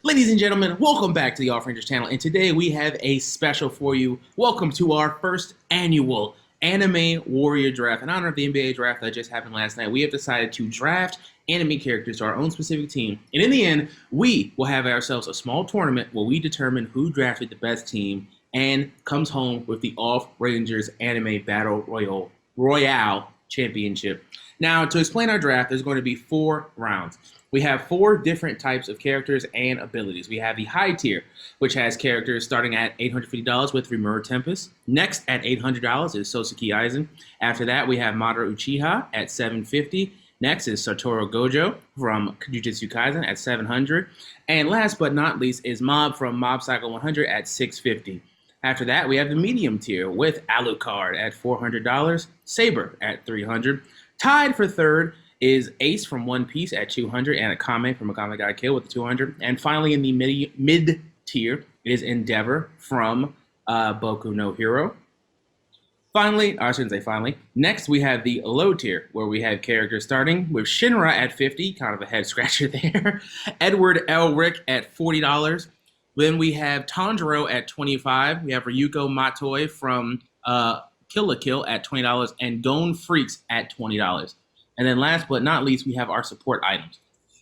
Ladies and gentlemen, welcome back to the OffRangers channel, and today we have a special for you. Welcome to our first annual Anime Warrior Draft. In honor of the NBA draft that just happened last night, we have decided to draft anime characters to our own specific team, and in the end, we will have ourselves a small tournament where we determine who drafted the best team and comes home with the OffRangers Anime Battle Royale Championship. Now, to explain our draft, there's going to be 4 rounds. We have 4 different types of characters and abilities. We have the high tier, which has characters starting at $850 with Rimuru Tempest. Next at $800 is Soseki Aizen. After that, we have Madara Uchiha at $750. Next is Satoru Gojo from Jujutsu Kaisen at $700. And last but not least is Mob from Mob Psycho 100 at $650. After that, we have the medium tier with Alucard at $400, Saber at $300. Tied for third is Ace from One Piece at $200, and Akame from Akame Got Killed with $200. And finally, in the mid tier is Endeavor from Boku no Hero. Finally, I shouldn't say finally. Next, we have the low tier, where we have characters starting with Shinra at $50, kind of a head scratcher there. Edward Elric at $40. Then we have Tanjiro at $25. We have Ryuko Matoi from Kill la Kill at $20, and Gon Freaks at $20. And then last but not least, we have our support items.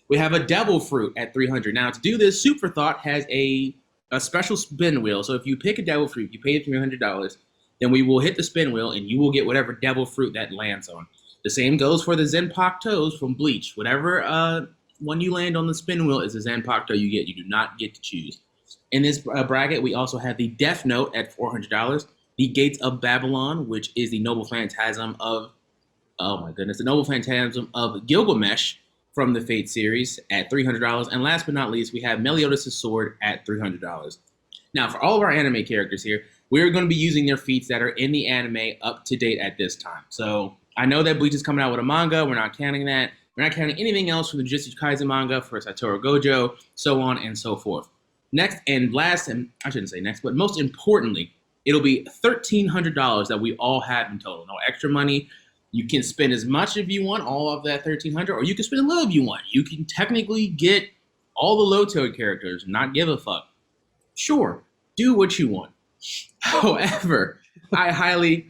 We have a Devil Fruit at $300. Now, to do this, Super Thought has a special spin wheel. So if you pick a Devil Fruit, you pay $300, then we will hit the spin wheel, and you will get whatever Devil Fruit that lands on. The same goes for the Zenpaku Toes from Bleach. Whatever one you land on the spin wheel is the Zenpaku Toe you get. You do not get to choose. In this bracket, we also have the Death Note at $400, the Gates of Babylon, which is the Noble Phantasm of the Noble Phantasm of Gilgamesh from the Fate series at $300. And last but not least, we have Meliodas' Sword at $300. Now, for all of our anime characters here, we're going to be using their feats that are in the anime up to date at this time. So I know that Bleach is coming out with a manga. We're not counting that. We're not counting anything else from the Jujutsu Kaisen manga for Satoru Gojo, so on and so forth. Next and last, and I shouldn't say next, but most importantly, it'll be $1,300 that we all have in total. No extra money. You can spend as much if you want, all of that $1,300, or you can spend a little if you want. You can technically get all the low-tier characters, not give a fuck. Sure, do what you want. However, I highly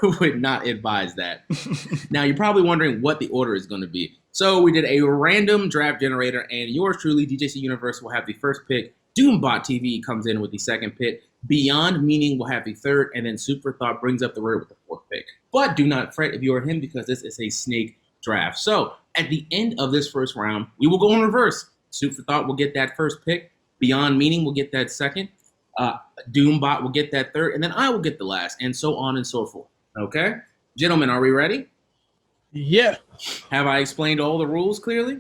would not advise that. Now, you're probably wondering what the order is going to be. So we did a random draft generator, and yours truly, DJC Universe, will have the first pick. Doombot TV comes in with the second pick. Beyond Meaning will have the third, and then Super Thought brings up the rear with the fourth pick. But do not fret if you are him, because this is a snake draft. So at the end of this first round, we will go in reverse. Super Thought will get that first pick. Beyond Meaning will get that second. Doombot will get that third, and then I will get the last, and so on and so forth. Okay? Gentlemen, are we ready? Yeah. Have I explained all the rules clearly?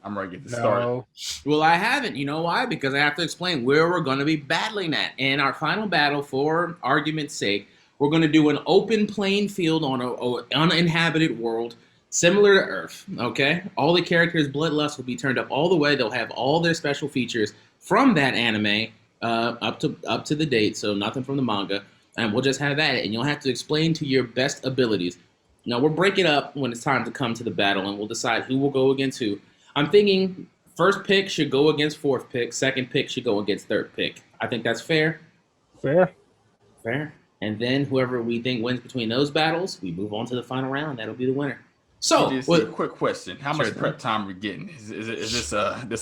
I'm ready to get this started. Well, I haven't. You know why? Because I have to explain where we're going to be battling at. In our final battle, for argument's sake, we're going to do an open playing field on an uninhabited world, similar to Earth, okay? All the characters' bloodlust will be turned up all the way. They'll have all their special features from that anime up to the date, so nothing from the manga. And we'll just have that, and you'll have to explain to your best abilities. Now, we'll break it up when it's time to come to the battle, and we'll decide who will go against who. I'm thinking first pick should go against fourth pick. Second pick should go against third pick. I think that's fair. Fair. And then whoever we think wins between those battles, we move on to the final round. That'll be the winner. So, a quick question: how much prep time are we getting? Is this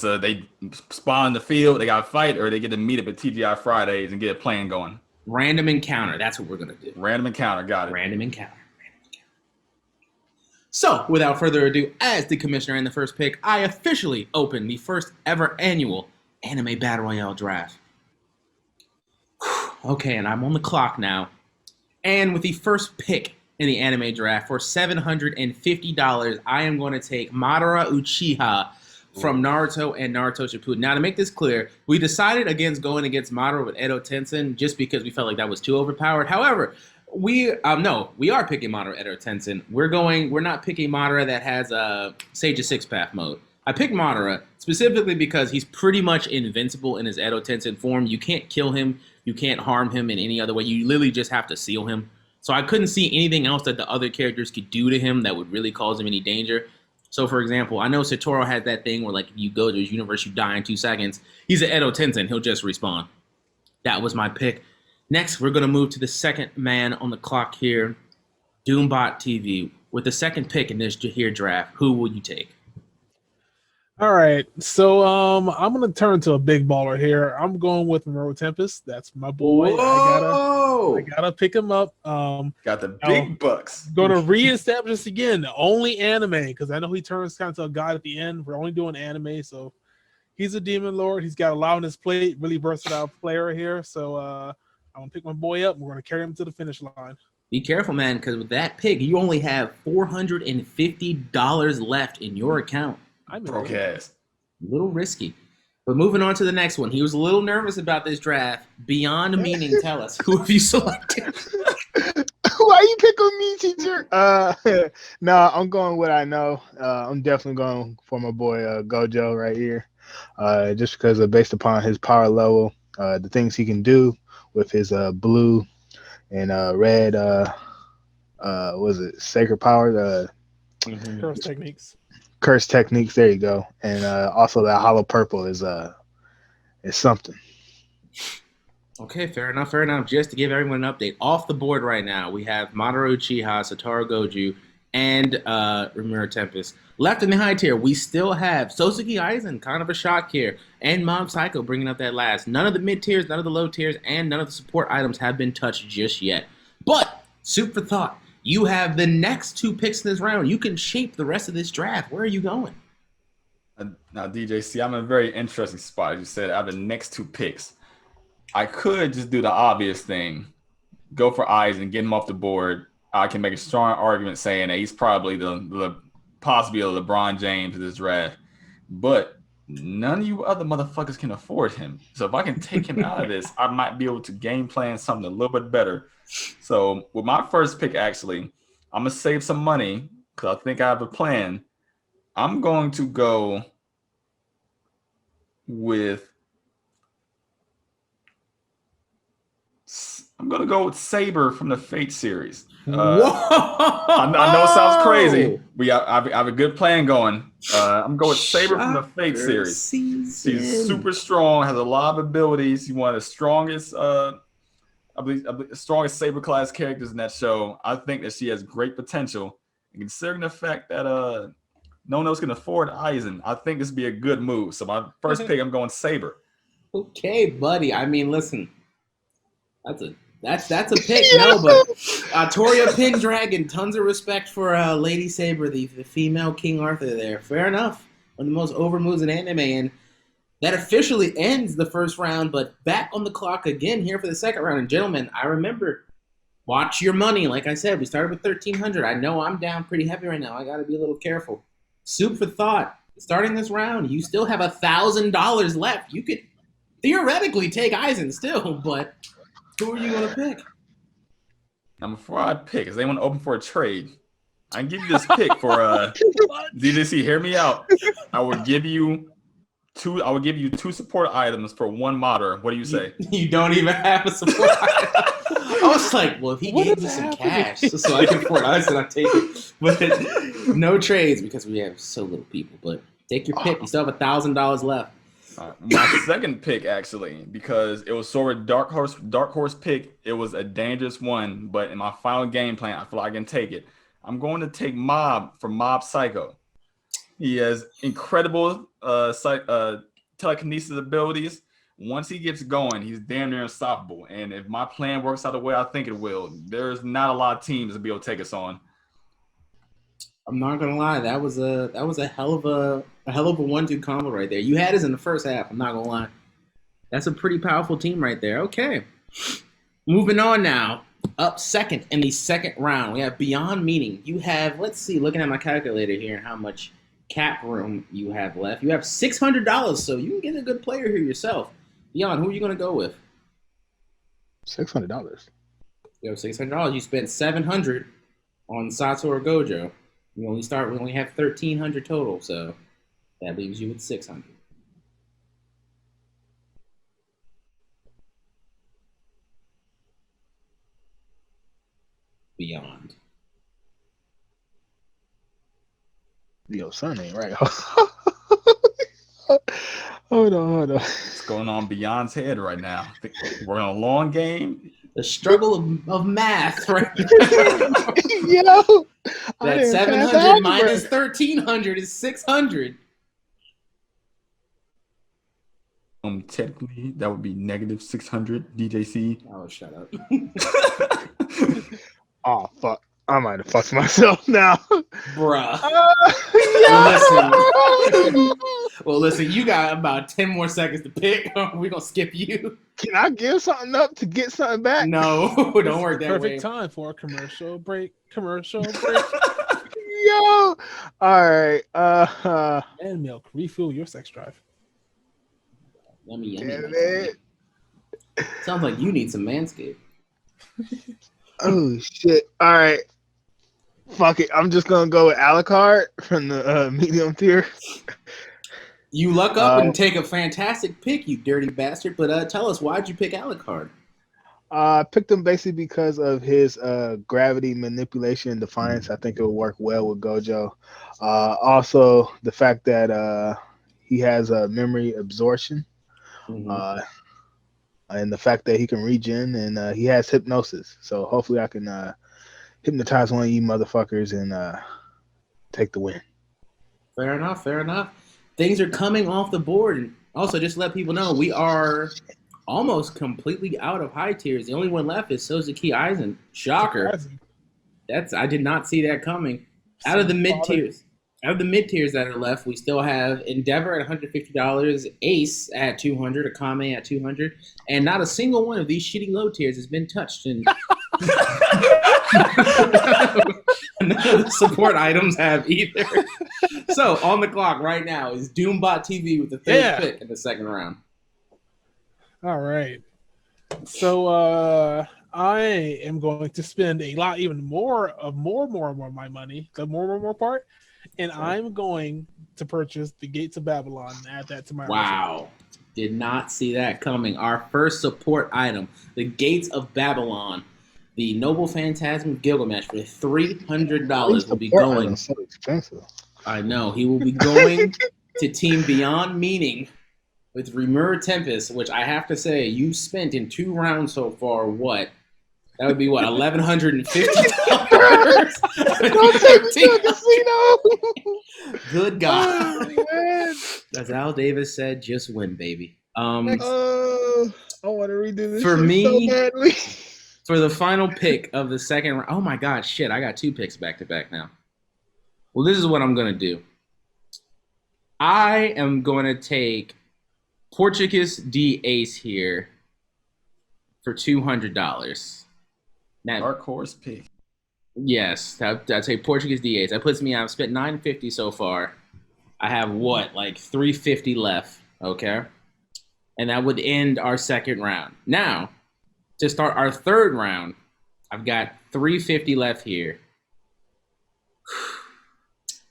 they spawn in the field, they got to fight, or they get to meet up at TGI Fridays and get a plan going? Random encounter. That's what we're gonna do. Random encounter. Got it. Random encounter. So, without further ado, as the commissioner in the first pick, I officially open the first ever annual Anime Battle Royale draft. Okay, and I'm on the clock now. And with the first pick in the anime draft for $750, I am going to take Madara Uchiha from Naruto and Naruto Shippuden. Now, to make this clear, we decided against going against Madara with Edo Tenshin just because we felt like that was too overpowered. However, we are picking Madara Edo Tenshin. We're not picking Madara that has a Sage of Six Path mode. I picked Madara specifically because he's pretty much invincible in his Edo Tenshin form. You can't kill him. You can't harm him in any other way. You literally just have to seal him. So I couldn't see anything else that the other characters could do to him that would really cause him any danger. So, for example, I know Satoru has that thing where, like, if you go to his universe, you die in 2 seconds. He's an Edo Tenzin. He'll just respawn. That was my pick. Next, we're going to move to the second man on the clock here, Doombot TV. With the second pick in this here draft, who will you take? All right. So I'm gonna turn to a big baller here. I'm going with Monroe Tempest. That's my boy. I gotta pick him up. Got the big bucks. Gonna reestablish this again. The only anime, because I know he turns kind of to a god at the end. We're only doing anime, so he's a demon lord. He's got a lot on his plate. Really versatile player here. So I'm gonna pick my boy up. We're gonna carry him to the finish line. Be careful, man, because with that pick, you only have $450 left in your account. I'm broke ass. A little risky. But moving on to the next one. He was a little nervous about this draft. Beyond meaning, tell us, who have you selected? Why you pick on me, teacher? No, I'm going with I know. I'm definitely going for my boy Gojo right here. Just because based upon his power level, the things he can do with his blue and red, was it sacred power? Curse techniques. Curse techniques. There you go. And also that hollow purple is something. Okay, fair enough, fair enough. Just to give everyone an update, off the board right now, we have Mamoru Uchiha, Satoru Gojo, and Rimuru Tempest. Left in the high tier, we still have Sosuke Aizen, kind of a shock here, and Mob Psycho bringing up that last. None of the mid tiers, none of the low tiers, and none of the support items have been touched just yet. But, soup for thought, you have the next 2 picks in this round. You can shape the rest of this draft. Where are you going? Now, DJC, I'm in a very interesting spot. As you said, out of the next 2 picks, I could just do the obvious thing, go for Aizen, get him off the board. I can make a strong argument saying that he's probably possibly a LeBron James of this draft. But none of you other motherfuckers can afford him. So if I can take him out of this, I might be able to game plan something a little bit better. So with my first pick, actually, I'm going to save some money because I think I have a plan. I'm going to go with Saber from the Fate series. I know it sounds crazy. I have a good plan going. I'm going with Saber from the Fate series. She's super strong, has a lot of abilities. She's one of the strongest, I believe, strongest Saber class characters in that show. I think that she has great potential. And considering the fact that no one else can afford Aizen, I think this would be a good move. So my first pick, I'm going Saber. Okay, buddy. I mean, listen, that's a pick. No, but Toria Pendragon, tons of respect for Lady Saber, the female King Arthur there. Fair enough. One of the most over moves in anime, and that officially ends the first round, but back on the clock again here for the second round. And gentlemen, I remember, watch your money. Like I said, we started with 1,300. I know I'm down pretty heavy right now. I got to be a little careful. Soup for thought. Starting this round, you still have $1,000 left. You could theoretically take Aizen still, but who are you going to pick? Now, before I pick, is anyone open for a trade? I can give you this pick for DJC. Hear me out. I will give you 2 support items for 1 modder. What do you say? You don't even have a support item. I was like, well, if he gave me some cash so I can afford Aizen, I'd take it. But no trades because we have so little people. But take your pick. You still have $1,000 left. My second pick, actually, because it was sort of dark horse pick. It was a dangerous one, but in my final game plan, I feel like I can take it. I'm going to take Mob from Mob Psycho. He has incredible telekinesis abilities. Once he gets going, he's damn near unstoppable. And if my plan works out the way I think it will, there's not a lot of teams to be able to take us on. I'm not gonna lie, that was a hell of a 1-2 combo right there. You had us in the first half. I'm not gonna lie, that's a pretty powerful team right there. Okay, moving on now. Up second in the second round, we have Beyond Meaning. You have, let's see, looking at my calculator here, how much cap room you have left. You have $600, so you can get a good player here yourself. Beyond, who are you gonna go with? $600. You have $600. You spent $700 on Satoru Gojo. We only have 1,300 total, so that leaves you with 600. Beyond. Yo, son ain't right. Hold on. What's going on Beyond's head right now? I think we're on a long game. The struggle of math, right? Yo, I That didn't 700 pass algebra. minus 1300 is 600. Technically, that would be negative 600 DJC. Oh, shut up. Oh fuck! I might have fucked myself now. Bruh. Yo! Well, listen, you got about 10 more seconds to pick. We're going to skip you. Can I give something up to get something back? No, don't work that way. Perfect time for a commercial break. Commercial break. Yo! All right. And milk. Refuel your sex drive. Yummy. Damn it. Sounds like you need some Manscaped. Oh shit! All right. Fuck it. I'm just gonna go with Alucard from the medium tier. You luck up and take a fantastic pick, you dirty bastard. But tell us, why'd you pick Alucard? I picked him basically because of his gravity manipulation and defiance. I think it will work well with Gojo. Also, the fact that he has a memory absorption, and the fact that he can regen and he has hypnosis. So hopefully, I can hypnotize one of you motherfuckers and take the win. Fair enough. Things are coming off the board. And also, just to let people know, we are almost completely out of high tiers. The only one left is Sozuki Aizen. Shocker. I did not see that coming. Out of the mid tiers that are left, we still have Endeavor at $150, Ace at $200, Akame at $200, and not a single one of these shitty low tiers has been touched. And none of the support items have either. So on the clock right now is Doombot TV with the third pick in the second round. All right. So I am going to spend a lot, even more of my money, the more part, and I'm going to purchase the Gates of Babylon and add that to my Wow. Did not see that coming. Our first support item, the Gates of Babylon. The Noble Phantasm of Gilgamesh for $300 will be going. So expensive. I know. He will be going to Team Beyond Meaning with Remur Tempest, which I have to say, you spent in 2 rounds so far, what? That would be what, $1,150? Don't take me to a casino. Good God. Oh, As Al Davis said, just win, baby. I want to redo this For shit me, so badly. For the final pick of the second round. Oh my God, shit. I got 2 picks back to back now. Well, this is what I'm going to do. I am going to take Portuguese D Ace here for $200. Now, Dark horse pick. yes, I'd say Portuguese D Ace. That puts me, I've spent $950 so far. I have what, like $350 left, okay? And that would end our second round. Now, to start our third round, I've got $350 left here.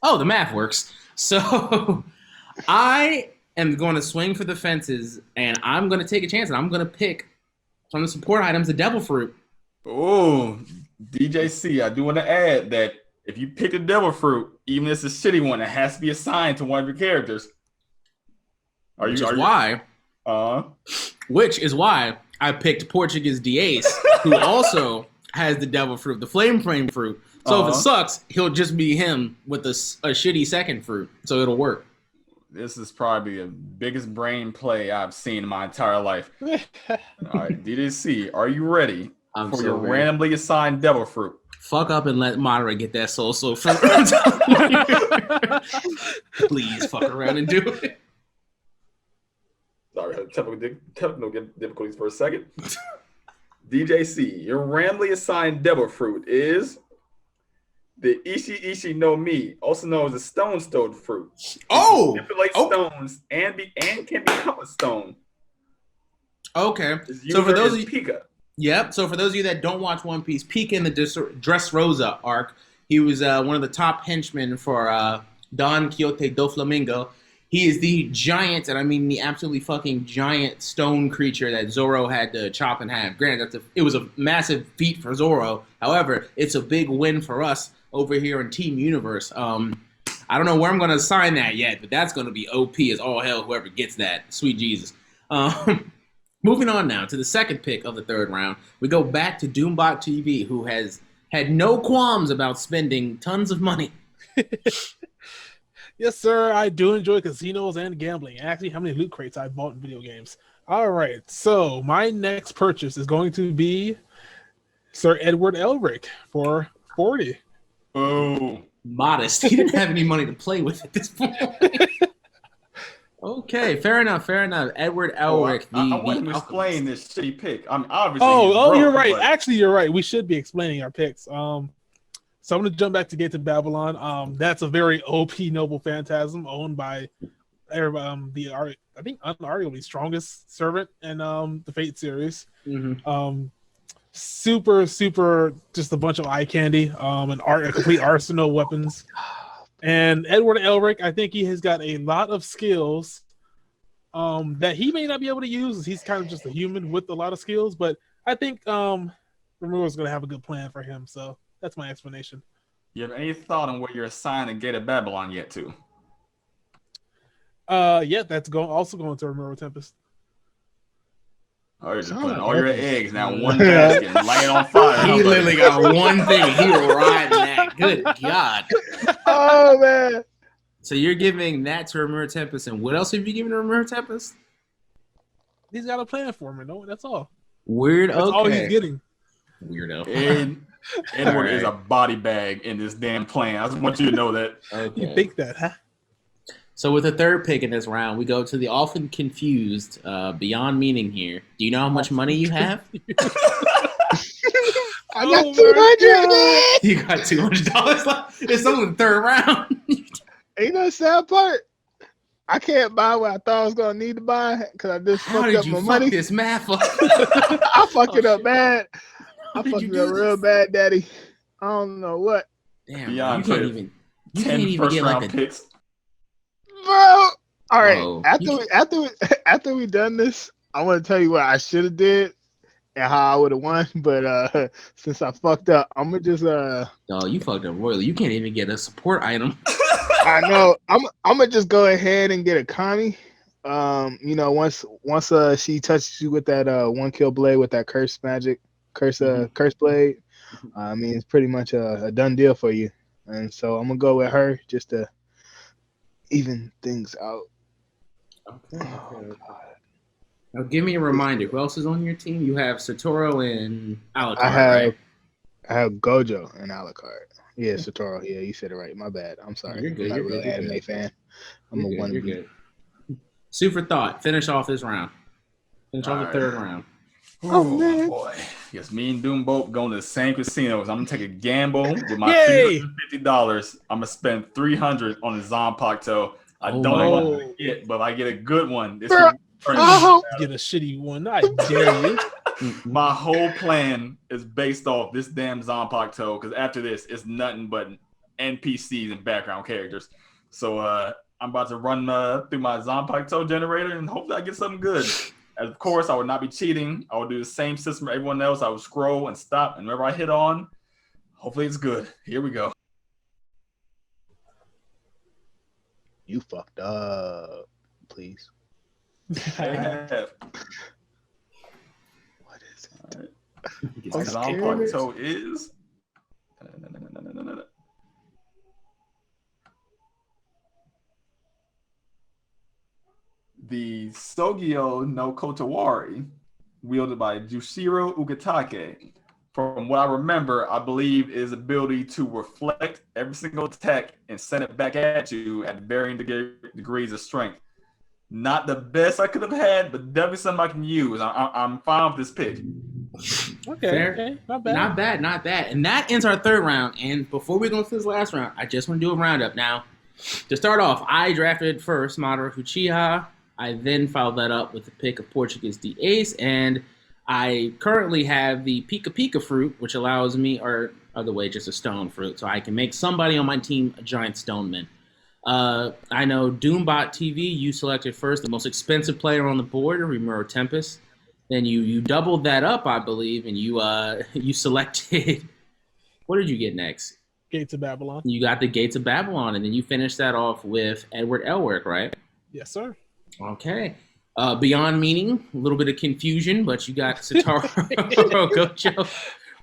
Oh, the math works. So I am going to swing for the fences, and I'm going to take a chance, and I'm going to pick from the support items the Devil Fruit. Oh, DJC, I do want to add that if you pick a Devil Fruit, even if it's a shitty one, it has to be assigned to one of your characters. Which is why I picked Portuguese D Ace, who also has the Devil Fruit, the Flame Fruit. So if it sucks, he'll just be him with a shitty second fruit. So it'll work. This is probably the biggest brain play I've seen in my entire life. All right, DJC, are you ready for your randomly assigned Devil Fruit? Fuck up and let Madara get that soul fruit. Please fuck around and do it. Sorry, I had technical difficulties for a second. DJC, your randomly assigned Devil Fruit is the Ishi no Mi, also known as the Stone Fruit. Oh! Manipulate stones and can become a stone. Okay. So for those of you, Pika. Yep. So for those of you that don't watch One Piece, Pika in the Dressrosa arc, he was one of the top henchmen for Don Quixote do Flamingo. He is the giant, and I mean the absolutely fucking giant stone creature that Zoro had to chop in half. Granted, it was a massive feat for Zoro. However, it's a big win for us over here in Team Universe. I don't know where I'm going to assign that yet, but that's going to be OP as all hell, whoever gets that. Sweet Jesus. Moving on now to the second pick of the third round. We go back to Doombot TV, who has had no qualms about spending tons of money. Yes, sir. I do enjoy casinos and gambling. Actually, how many loot crates I bought in video games. All right. So my next purchase is going to be Sir Edward Elric for 40. Oh, Modest. He didn't have any money to play with at this point. Okay, fair enough. Edward Elric. I want to explain this shitty pick. I'm obviously. You're right. But... Actually, you're right. We should be explaining our picks. So I'm going to jump back to Gates of Babylon. That's a very OP Noble Phantasm owned by I think unarguably strongest servant in the Fate series. Mm-hmm. Super, just a bunch of eye candy. A complete arsenal of weapons. And Edward Elric, I think he has got a lot of skills that he may not be able to use. He's kind of just a human with a lot of skills, but I think Remuro's going to have a good plan for him. So that's my explanation. You have any thought on where you're assigned in Gate of Babylon yet to? Yeah, that's also going to Remuro Tempest. Oh, you're just putting all your eggs now in one basket and light it on fire. He literally got one thing. He will ride that. Good God. Oh, man. So you're giving that to Remuro Tempest, and what else have you given to Remuro Tempest? He's got a plan for me. No, that's all. Weird. That's all he's getting. Weirdo. And Edward is a body bag in this damn plan. I just want you to know that. Okay. You think that, huh? So with the third pick in this round, we go to the often confused, beyond meaning here. Do you know how much money you have? I got 200. You got $200 left. It's only the third round. Ain't no sad part. I can't buy what I thought I was gonna need to buy because I just fucked up my money. This math up? I fucked it up bad. I did fucked you it up do real this? bad, Daddy. I don't know what, Damn, Beyond you can't ten even first get round like a. picks. bro. All right, Whoa. after we done this, I want to tell you what I should have did and how I would have won. But since I fucked up, I'm gonna just Oh, you fucked up royally. You can't even get a support item. I know. I'm gonna just go ahead and get a Connie. Once she touches you with that 1 kill blade with that curse magic, curse blade. I mean, it's pretty much a done deal for you. And so I'm gonna go with her just to even things out. Okay. Now, give me a reminder. Who else is on your team? You have Satoru and Alucard, right? I have Gojo and Alucard. Yeah, Satoru. Yeah, you said it right. My bad. I'm sorry. You're good. I'm not You're a real good. You're anime good. fan. I'm You're a good. one. You're good. Super thought. Finish off this round. Finish off the All third right. round. Oh, man. Boy. Yes, me and Doombolt going to the same casinos. I'm gonna take a gamble with my Yay! $250. I'm gonna spend $300 on the Zanpakuto. I Oh, don't know what no. I'm gonna get, but if I get a good one, this Bro, will turn I hope Get a shitty one. I dare you. my whole plan is based off this damn Zanpakuto, because after this, it's nothing but NPCs and background characters. So I'm about to run through my Zanpakuto generator and hopefully I get something good. And of course, I would not be cheating. I would do the same system as everyone else. I would scroll and stop, and whenever I hit on, hopefully it's good. Here we go. you fucked up. Please. They have. What is it? Gets I'm cut. scared. Zanpakuto is. The Sogyo no Kotowari, wielded by Jushiro Ugatake. From what I remember, I believe is ability to reflect every single attack and send it back at you at varying degrees of strength. Not the best I could have had, but definitely something I can use. I'm fine with this pick. Okay, Fair. okay, not bad. Not bad. And that ends our third round. And before we go into this last round, I just want to do a roundup. Now, to start off, I drafted first Madara Uchiha. I then followed that up with the pick of Portuguese the Ace, and I currently have the Pika Pika fruit, which allows me, or other way, just a stone fruit, so I can make somebody on my team a giant stoneman. I know Doombot TV, you selected first the most expensive player on the board, Rimuro Tempest. Then you doubled that up, I believe, and you selected. What did you get next? Gates of Babylon. You got the Gates of Babylon, and then you finished that off with Edward Elric, right? Yes, sir. Okay. Beyond Meaning, a little bit of confusion, but you got Satoru Gojo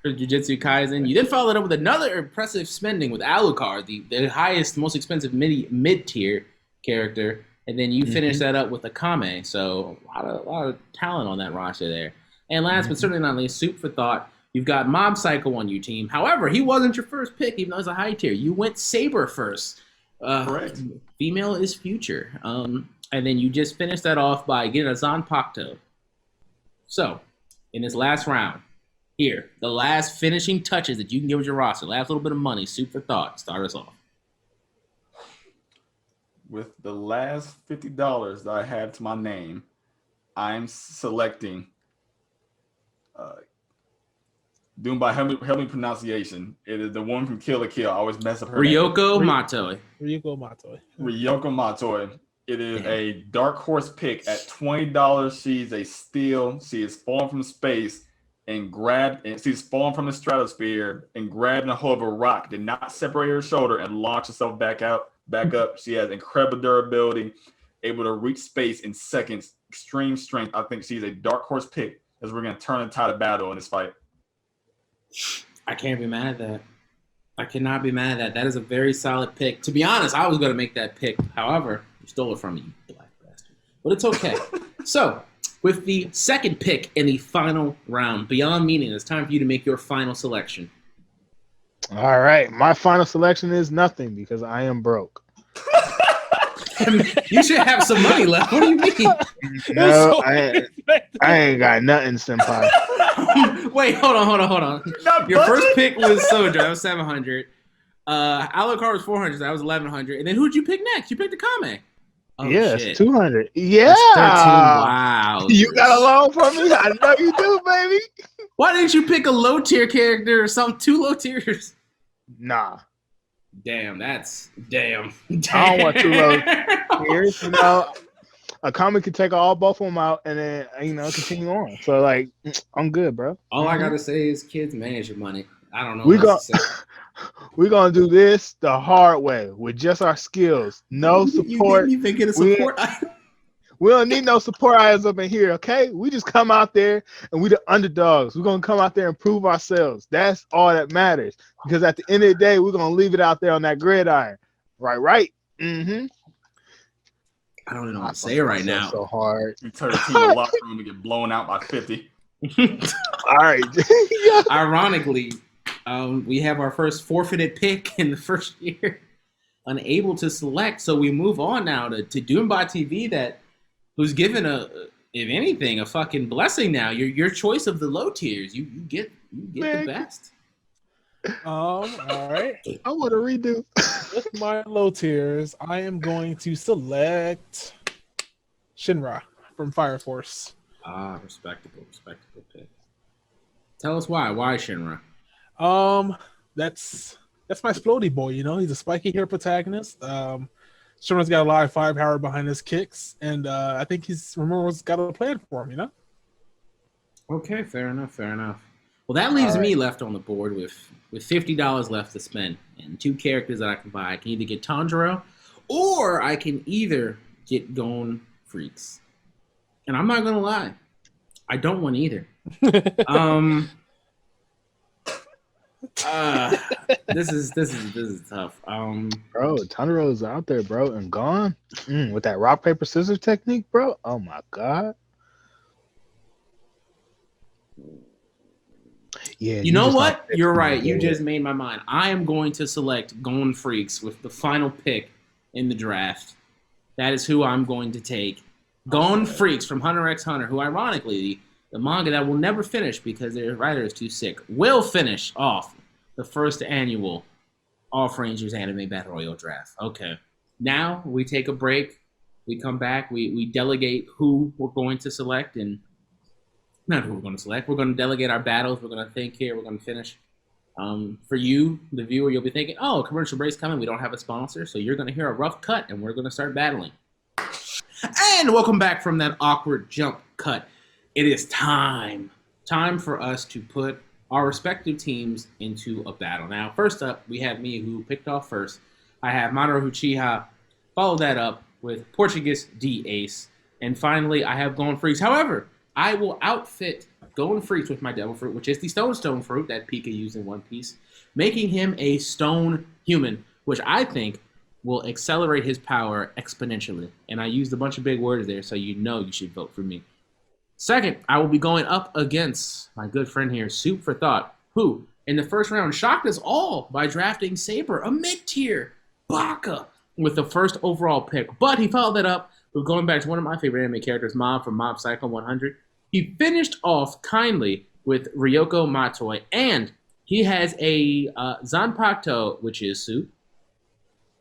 for Jujutsu Kaisen. You then followed up with another impressive spending with Alucard, the highest, most expensive mid-tier character. And then you finished that up with Akame. So a lot of talent on that roster there. And last but certainly not least, Soup for Thought. You've got Mob Psycho on your team. However, he wasn't your first pick, even though it's a high tier. You went Saber first. Correct. Female is future. And then you just finished that off by getting a Zanpakuto. So, in this last round, here, the last finishing touches that you can give with your roster, last little bit of money, Soup for Thought. Start us off. With the last $50 that I have to my name, I'm selecting doing by help me pronunciation. It is the one from Kill la Kill. I always mess up her Ryoko name. Matoi. Ryuko Matoi. Ryoko Matoi. It is a dark horse pick at $20. She's a steal. She is falling from space and she's falling from the stratosphere and grabbing a hold of a rock. Did not separate her shoulder and launch herself back up. She has incredible durability, able to reach space in seconds, extreme strength. I think she's a dark horse pick as we're going to turn the tide of battle in this fight. I can't be mad at that. I cannot be mad at that. That is a very solid pick. To be honest, I was going to make that pick. However, you stole it from me, you black bastard. But it's okay. So, with the second pick in the final round, Beyond Meaning, it's time for you to make your final selection. All right. My final selection is nothing because I am broke. You should have some money left. What do you mean? No, I ain't got nothing, senpai. Wait, hold on. Your first pick was Sojo. That was 700. Alucard was 400. That was 1100. And then who'd you pick next? You picked Akame. Oh, yes, shit. 200. Yeah. That's 13. Wow. You got a loan for me? I know you do, baby. Why didn't you pick a low tier character or something? 2 low tiers. Nah. Damn. I don't want 2 low tiers. You know, Akame can take both of them out and then, continue on. So, like, I'm good, bro. All I got to say is kids manage your money. I don't know. We're going to do this the hard way with just our skills. No support. You think it's a support? We don't need no support eyes up in here, okay? We just come out there and we the underdogs. We're going to come out there and prove ourselves. That's all that matters. Because at the end of the day, we're going to leave it out there on that gridiron. Right? Mm-hmm. I don't know what to say right now. So hard. You turn the team in the locker room and get blown out by 50. All right. Ironically, we have our first forfeited pick in the first year. Unable to select. So we move on now to Doombot TV who's given if anything, a fucking blessing now. Your choice of the low tiers. You get the best. All right. I want to redo. With my low tiers, I am going to select Shinra from Fire Force. Respectable pick. Tell us why. Why Shinra? That's my Splody boy. He's a spiky hair protagonist. Sherman's got a lot of firepower behind his kicks, and I think Romero's got a plan for him, Okay, fair enough. Well, that leaves me left on the board with $50 left to spend and 2 characters that I can buy. I can either get Tanjiro or I can either get Gon Freaks. And I'm not going to lie. I don't want either. This is tough. Bro, Tanjiro's out there, bro, and gone with that rock paper scissors technique, bro. Oh my god. Yeah. You know what? You're right. You just made my mind. I am going to select Gon Freaks with the final pick in the draft. That is who I'm going to take. Gon Freaks from Hunter x Hunter, who ironically, the manga that will never finish because their writer is too sick, will finish off the first annual OffRangers Anime Battle Royale draft. Okay. Now we take a break. We come back. We delegate who we're going to select and not who we're going to select. We're going to delegate our battles. We're going to think here. We're going to finish. For you, the viewer, you'll be thinking, oh, commercial break's coming. We don't have a sponsor, so you're going to hear a rough cut, and we're going to start battling. And welcome back from that awkward jump cut. It is time for us to put our respective teams into a battle. Now, first up, we have me who picked off first. I have Mamoru Uchiha. Follow that up with Portuguese D Ace. And finally, I have Golden Freaks. However, I will outfit Golden Freaks with my Devil Fruit, which is the Stone Fruit that Pika used in One Piece, making him a stone human, which I think will accelerate his power exponentially. And I used a bunch of big words there, so you know you should vote for me. Second, I will be going up against my good friend here, Soup for Thought, who, in the first round, shocked us all by drafting Saber, a mid-tier Baka, with the first overall pick. But he followed that up with going back to one of my favorite anime characters, Mob from Mob Psycho 100. He finished off kindly with Ryoko Matoi, and he has a Zanpakuto, which is Soup.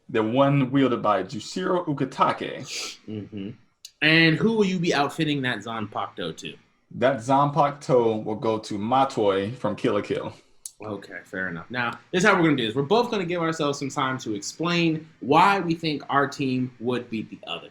The one wielded by Jushiro Ukitake. Mm-hmm. And who will you be outfitting that Zanpakuto to? That Zanpakuto will go to Matoi from Kill la Kill. Okay, fair enough. Now, this is how we're going to do this. We're both going to give ourselves some time to explain why we think our team would beat the other.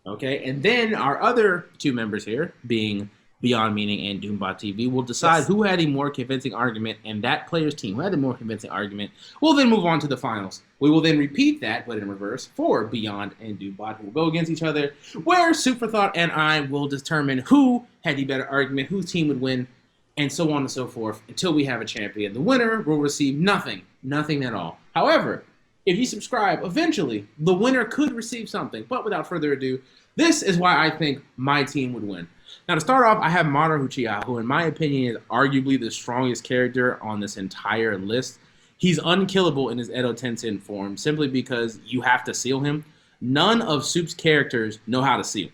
Okay, and then our other two members here, being Beyond Meaning and Doombot TV, will decide who had a more convincing argument, and that player's team who had the more convincing argument will then move on to the finals. We will then repeat that, but in reverse, for Beyond and Doombot, who will go against each other, where Super Thought and I will determine who had the better argument, whose team would win, and so on and so forth, until we have a champion. The winner will receive nothing at all. However, if you subscribe, eventually, the winner could receive something. But without further ado, this is why I think my team would win. Now, to start off, I have Mamoru Uchiha, who, in my opinion, is arguably the strongest character on this entire list. He's unkillable in his Edo Tenshin form, simply because you have to seal him. None of Soup's characters know how to seal.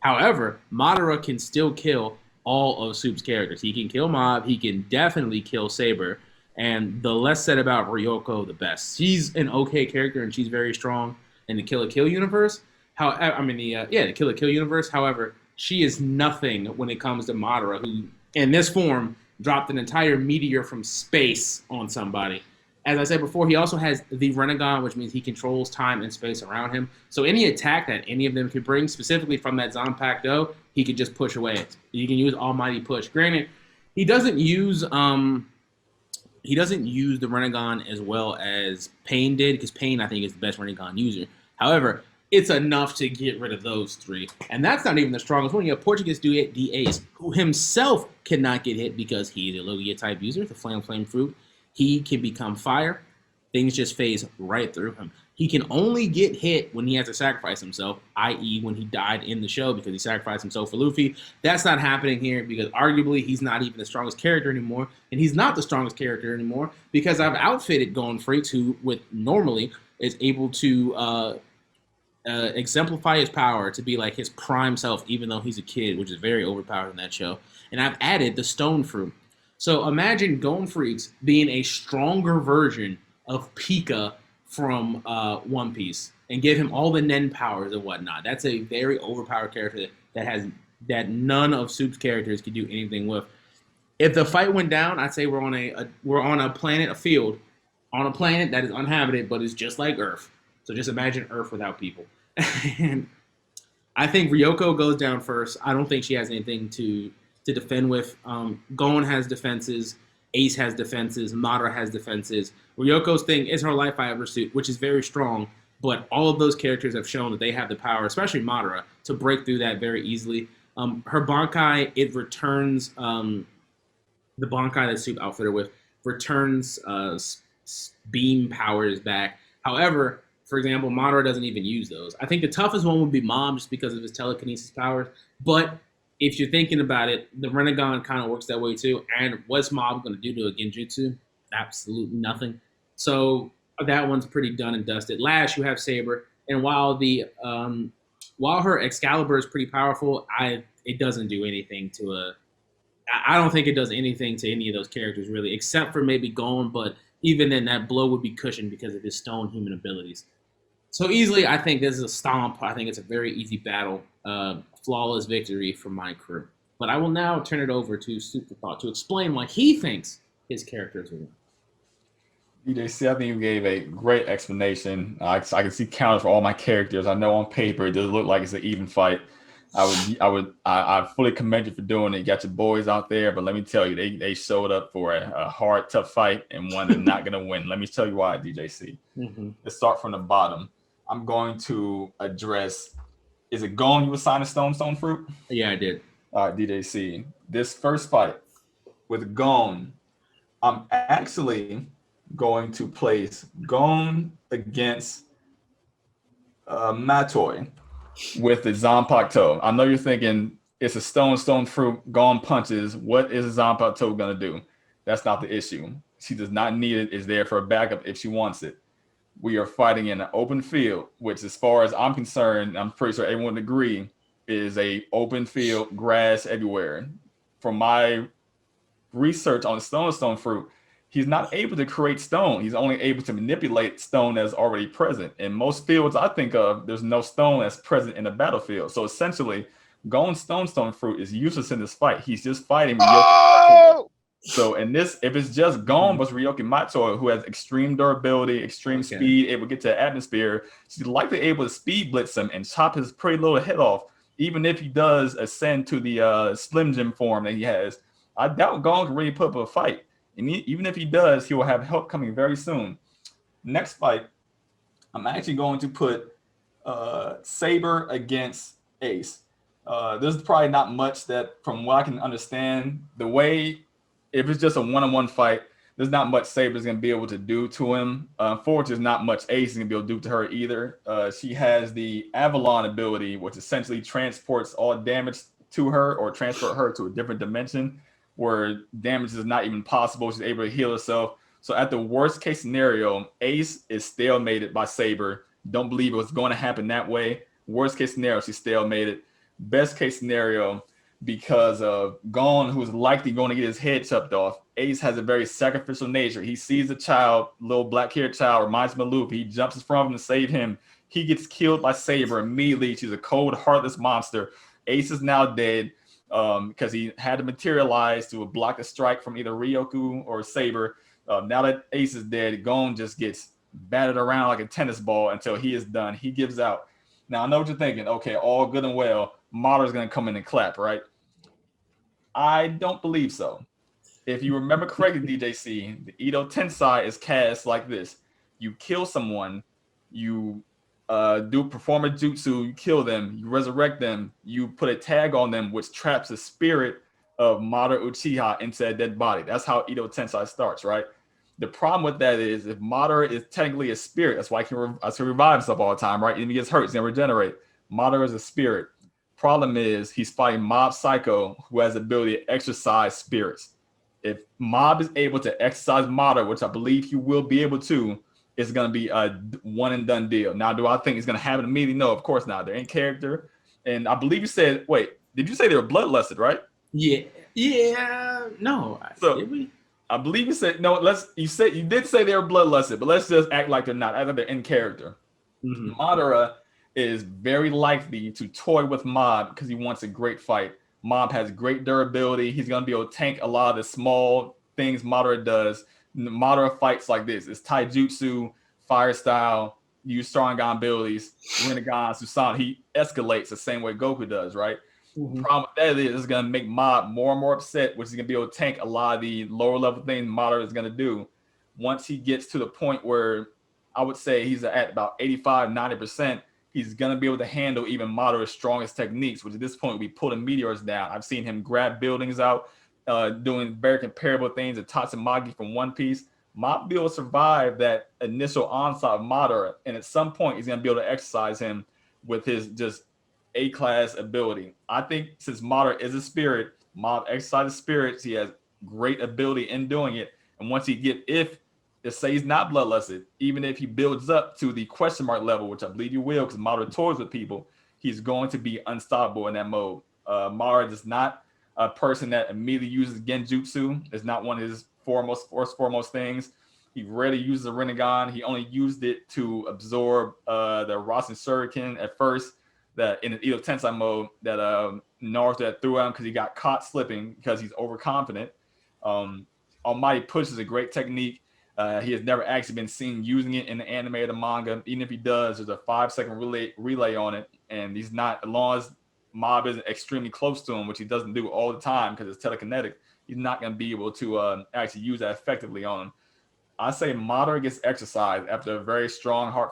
However, Madara can still kill all of Soup's characters. He can kill Mob, he can definitely kill Saber, and the less said about Ryoko, the best. She's an okay character, and she's very strong in the Kill la Kill universe. The Kill la Kill universe. However, she is nothing when it comes to Madara, who, in this form, dropped an entire meteor from space on somebody. As I said before, he also has the Renegon, which means he controls time and space around him. So any attack that any of them could bring, specifically from that Zanpakuto, he could just push away. He can use Almighty Push. Granted, he doesn't use the Renegon as well as Pain did, because Pain, I think, is the best Renegon user. However, it's enough to get rid of those three. And that's not even the strongest one. You have Portuguese D Ace, who himself cannot get hit because he's a Logia-type user, the Flame Fruit. He can become fire. Things just phase right through him. He can only get hit when he has to sacrifice himself, i.e. when he died in the show because he sacrificed himself for Luffy. That's not happening here because arguably he's not even the strongest character anymore, and he's not the strongest character anymore because I've outfitted Golden Freaks, who with normally is able to exemplify his power to be like his prime self, even though he's a kid, which is very overpowered in that show. And I've added the Stone Fruit. So imagine Golden Freaks being a stronger version of Pika from One Piece and give him all the Nen powers and whatnot. That's a very overpowered character that none of Soup's characters could do anything with. If the fight went down, I'd say we're on a planet, a field, on a planet that is uninhabited, but is just like Earth. So just imagine Earth without people. And I think Ryoko goes down first. I don't think she has anything to defend with. Gon has defenses. Ace has defenses. Madara has defenses. Ryoko's thing is her Life Fiber suit, which is very strong. But all of those characters have shown that they have the power, especially Madara, to break through that very easily. Her Bankai, it returns the Bankai that Soup outfitted with, returns beam powers back. However, for example, Madara doesn't even use those. I think the toughest one would be Mom just because of his telekinesis powers. But if you're thinking about it, the Renegon kind of works that way too. And what's Mob going to do to a Genjutsu? Absolutely nothing. So that one's pretty done and dusted. Last, you have Saber. And while her Excalibur is pretty powerful, it doesn't do anything to I don't think it does anything to any of those characters really, except for maybe Gon. But even then, that blow would be cushioned because of his stone human abilities. So easily, I think this is a stomp. I think it's a very easy battle. Flawless victory from my crew. But I will now turn it over to Super Thought to explain why he thinks his characters will win. DJC, I think you gave a great explanation. I can see counters for all my characters. I know on paper it does look like it's an even fight. I fully commend you for doing it. You got your boys out there, but let me tell you, they showed up for a hard, tough fight and one they're not gonna win. Let me tell you why, DJC. Mm-hmm. Let's start from the bottom. I'm going to address. Is it Gone? You assigned a stone fruit? Yeah, I did. All right, DJC. This first fight with Gone, I'm actually going to place Gone against Matoy with the Zanpakuto. I know you're thinking it's a stone fruit, Gone punches. What is Zanpakuto going to do? That's not the issue. She does not need it. It's there for a backup if she wants it. We are fighting in an open field, which as far as I'm concerned, I'm pretty sure everyone would agree, is a open field, grass everywhere. From my research on stone fruit, he's not able to create stone. He's only able to manipulate stone that's already present. In most fields I think of, there's no stone that's present in the battlefield. So essentially, Gone stone fruit is useless in this fight. He's just fighting Ryoki. So in this, if it's just Gone versus Ryoki Matoi, who has extreme durability, extreme speed, able to get to the atmosphere, she's likely able to speed blitz him and chop his pretty little head off, even if he does ascend to the Slim Jim form that he has. I doubt Gone can really put up a fight. And even if he does, he will have help coming very soon. Next fight, I'm actually going to put Saber against Ace. There's probably not much that, from what I can understand, the way, if it's just a one-on-one fight, there's not much Saber's going to be able to do to him. Unfortunately, there's not much Ace is going to be able to do to her either. She has the Avalon ability, which essentially transports all damage to her or transfer her to a different dimension where damage is not even possible. She's able to heal herself. So at the worst case scenario, Ace is stalemated by Saber. Don't believe it was going to happen that way. Worst case scenario, she's stalemated. Best case scenario, because of Gone, who's likely going to get his head chopped off, Ace has a very sacrificial nature. He sees a child, little black-haired child, reminds him of Luffy. He jumps from him to save him. He gets killed by Saber immediately. She's a cold, heartless monster. Ace is now dead. Because he had to materialize to block a strike from either Ryoku or Saber. Now that Ace is dead, Gon just gets battered around like a tennis ball until he is done. He gives out. Now, I know what you're thinking. Okay, all good and well. Madara's going to come in and clap, right? I don't believe so. If you remember correctly, DJC, the Edo Tensai is cast like this. You kill someone, you perform a jutsu, you kill them, you resurrect them, you put a tag on them, which traps the spirit of Madara Uchiha into a dead body. That's how Edo Tensai starts, right? The problem with that is if Madara is technically a spirit, that's why he can revive himself all the time, right? If he gets hurt, he's gonna regenerate. Madara is a spirit. Problem is he's fighting Mob Psycho, who has the ability to exercise spirits. If Mob is able to exercise Madara, which I believe he will be able to, it's going to be a one and done deal. Now, do I think it's going to happen immediately? No, of course not. They're in character. And I believe you said, wait, did you say they were bloodlusted, right? Yeah. No. So, did we? I believe you said, no, you did say they were bloodlusted, but let's just act like they're not. Act like they're in character. Mm-hmm. Madara is very likely to toy with Mob because he wants a great fight. Mob has great durability. He's going to be able to tank a lot of the small things Madara does. Madara fights like this. It's taijutsu, fire style, use Sharingan abilities, Rinnegan, Susanoo. He escalates the same way Goku does, right? Mm-hmm. The problem with that is it's going to make Mob more and more upset, which is going to be able to tank a lot of the lower level things Madara is going to do. Once he gets to the point where I would say he's at about 85, 90%, he's going to be able to handle even Madara's strongest techniques, which at this point would be pulling meteors down. I've seen him grab buildings out, doing very comparable things to Tatsumaki from One Piece. Mob will be able to survive that initial onslaught of Madara, and at some point he's going to be able to exercise him with his just A-class ability. I think since Madara is a spirit, Mob exercises spirits. He has great ability in doing it, and once let's say he's not bloodlusted, even if he builds up to the question mark level, which I believe you will, because Madara toys with people, he's going to be unstoppable in that mode. Madara is not a person that immediately uses Genjutsu. It's not one of his foremost things. He rarely uses a Rinnegan. He only used it to absorb the Rasen Shuriken at first, that in the Edo Tensai mode that Naruto threw at him because he got caught slipping because he's overconfident. Almighty Push is a great technique. He has never actually been seen using it in the anime or the manga. Even if he does, there's a 5-second relay on it, and he's not, as long as Mob isn't extremely close to him, which he doesn't do all the time because it's telekinetic, he's not going to be able to actually use that effectively on him. I say Madara gets exercised after a very strong hard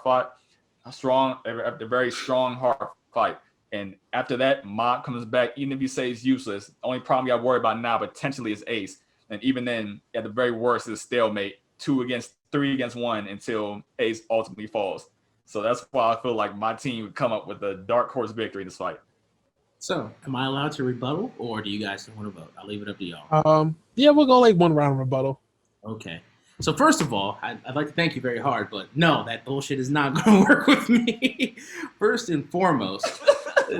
fight. And after that, Mob comes back. Even if you say he's useless, the only problem you got to worry about now potentially is Ace. And even then, at the very worst, it's a stalemate, 3 against 1 until Ace ultimately falls. So that's why I feel like my team would come up with a dark horse victory in this fight. So, am I allowed to rebuttal, or do you guys want to vote? I'll leave it up to y'all. Yeah, we'll go like 1 round rebuttal. Okay. So first of all, I'd like to thank you very hard, but no, that bullshit is not going to work with me. First and foremost,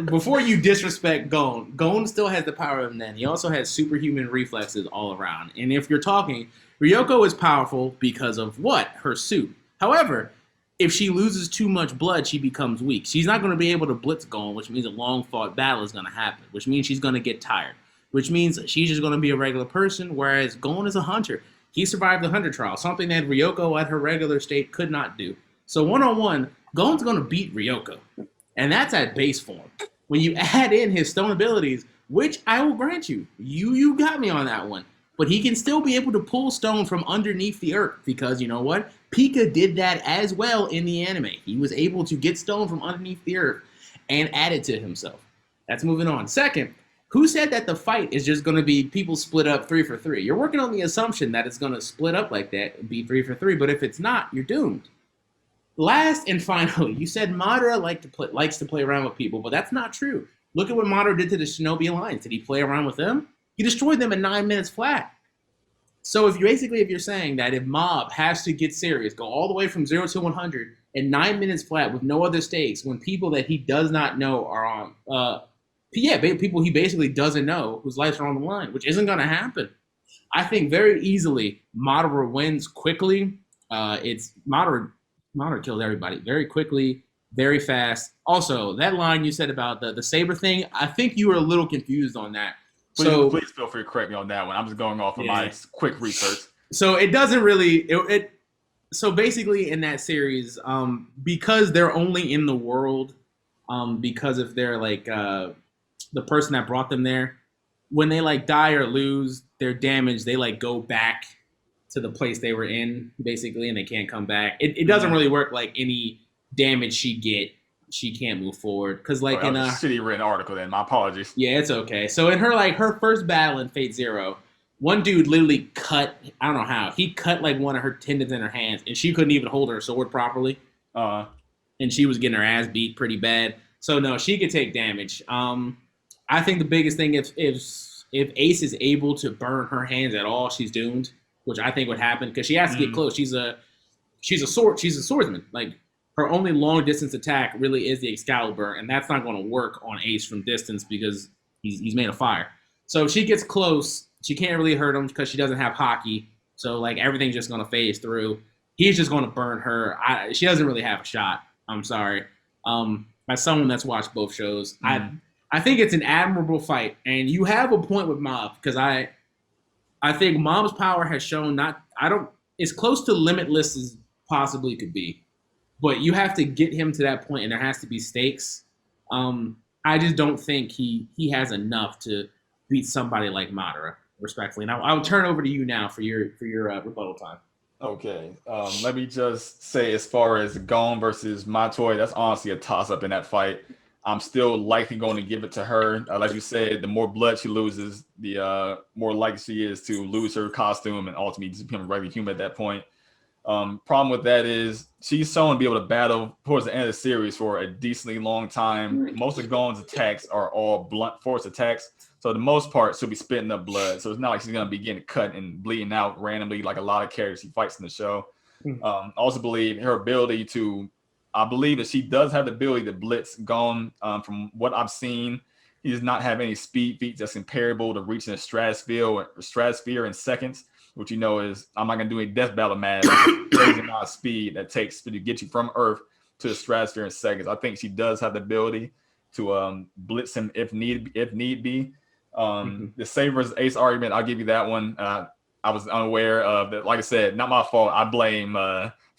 before you disrespect Gon, Gon still has the power of Nen. He also has superhuman reflexes all around. And if you're talking, Ryoko is powerful because of what? Her suit. However, if she loses too much blood, she becomes weak. She's not going to be able to blitz Gon, which means a long-fought battle is going to happen, which means she's going to get tired, which means she's just going to be a regular person, whereas Gon is a hunter. He survived the Hunter trial, something that Ryoko at her regular state could not do. So one-on-one, Gon's going to beat Ryoko. And that's at base form. When you add in his stone abilities, which I will grant you, you got me on that one. But he can still be able to pull stone from underneath the earth because, you know what? Pika did that as well in the anime. He was able to get stone from underneath the earth and add it to himself. That's moving on. Second, who said that the fight is just going to be people split up 3 for 3? You're working on the assumption that it's going to split up like that and be 3 for 3, but if it's not, you're doomed. Last and finally, you said Madara likes to play around with people, but that's not true. Look at what Madara did to the Shinobi Alliance. Did he play around with them? He destroyed them in 9 minutes flat. So if you're saying that if Mob has to get serious, go all the way from 0 to 100 in 9 minutes flat with no other stakes, when people that he does not know are on, people he basically doesn't know whose lives are on the line, which isn't going to happen. I think very easily Madara wins quickly. It's Madara kills everybody very quickly, very fast. Also, that line you said about the saber thing, I think you were a little confused on that. Please feel free to correct me on that one. I'm just going off of my quick research. So it doesn't really so basically in that series, because they're only in the world, because if they're like the person that brought them there, when they like die or lose their damage, they like go back to the place they were in basically, and they can't come back. It doesn't really work like any damage she can't move forward because like in a shitty written article. Then my apologies. Yeah, it's okay. So in her first battle in Fate Zero, one dude literally cut, I don't know how, he cut like one of her tendons in her hands, and she couldn't even hold her sword properly. And she was getting her ass beat pretty bad. So no, she could take damage. I think the biggest thing if Ace is able to burn her hands at all, she's doomed, which I think would happen because she has to get close. She's a swordsman. Like her only long distance attack really is the Excalibur, and that's not going to work on Ace from distance because he's made of fire. So if she gets close, she can't really hurt him because she doesn't have Haki. So like everything's just going to phase through. He's just going to burn her. She doesn't really have a shot. I'm sorry. As someone that's watched both shows, I think it's an admirable fight, and you have a point with Mob because I think Mob's power has shown it's close to limitless as possibly could be, but you have to get him to that point, and there has to be stakes. I just don't think he has enough to beat somebody like Madara, respectfully. Now I'll turn over to you now for your rebuttal time. Okay, let me just say, as far as Gon versus Matoy, that's honestly a toss-up in that fight. I'm still likely going to give it to her. Like you said, the more blood she loses, the more likely she is to lose her costume and ultimately just become a regular human at that point. Problem with that is she's shown to be able to battle towards the end of the series for a decently long time. Most of Gon's attacks are all blunt force attacks. So the most part, she'll be spitting up blood. So it's not like she's going to be getting cut and bleeding out randomly like a lot of characters she fights in the show. I also believe her ability to, I believe that she does have the ability to blitz Gon. From what I've seen, he does not have any speed feats that's comparable to reaching a stratosphere in seconds, which you know is, I'm not going to do a death battle match. Crazy amount of speed that takes to get you from Earth to the stratosphere in seconds. I think she does have the ability to blitz him if need be. The Saber versus Ace argument, I'll give you that one. I was unaware of that. Like I said, not my fault. I blame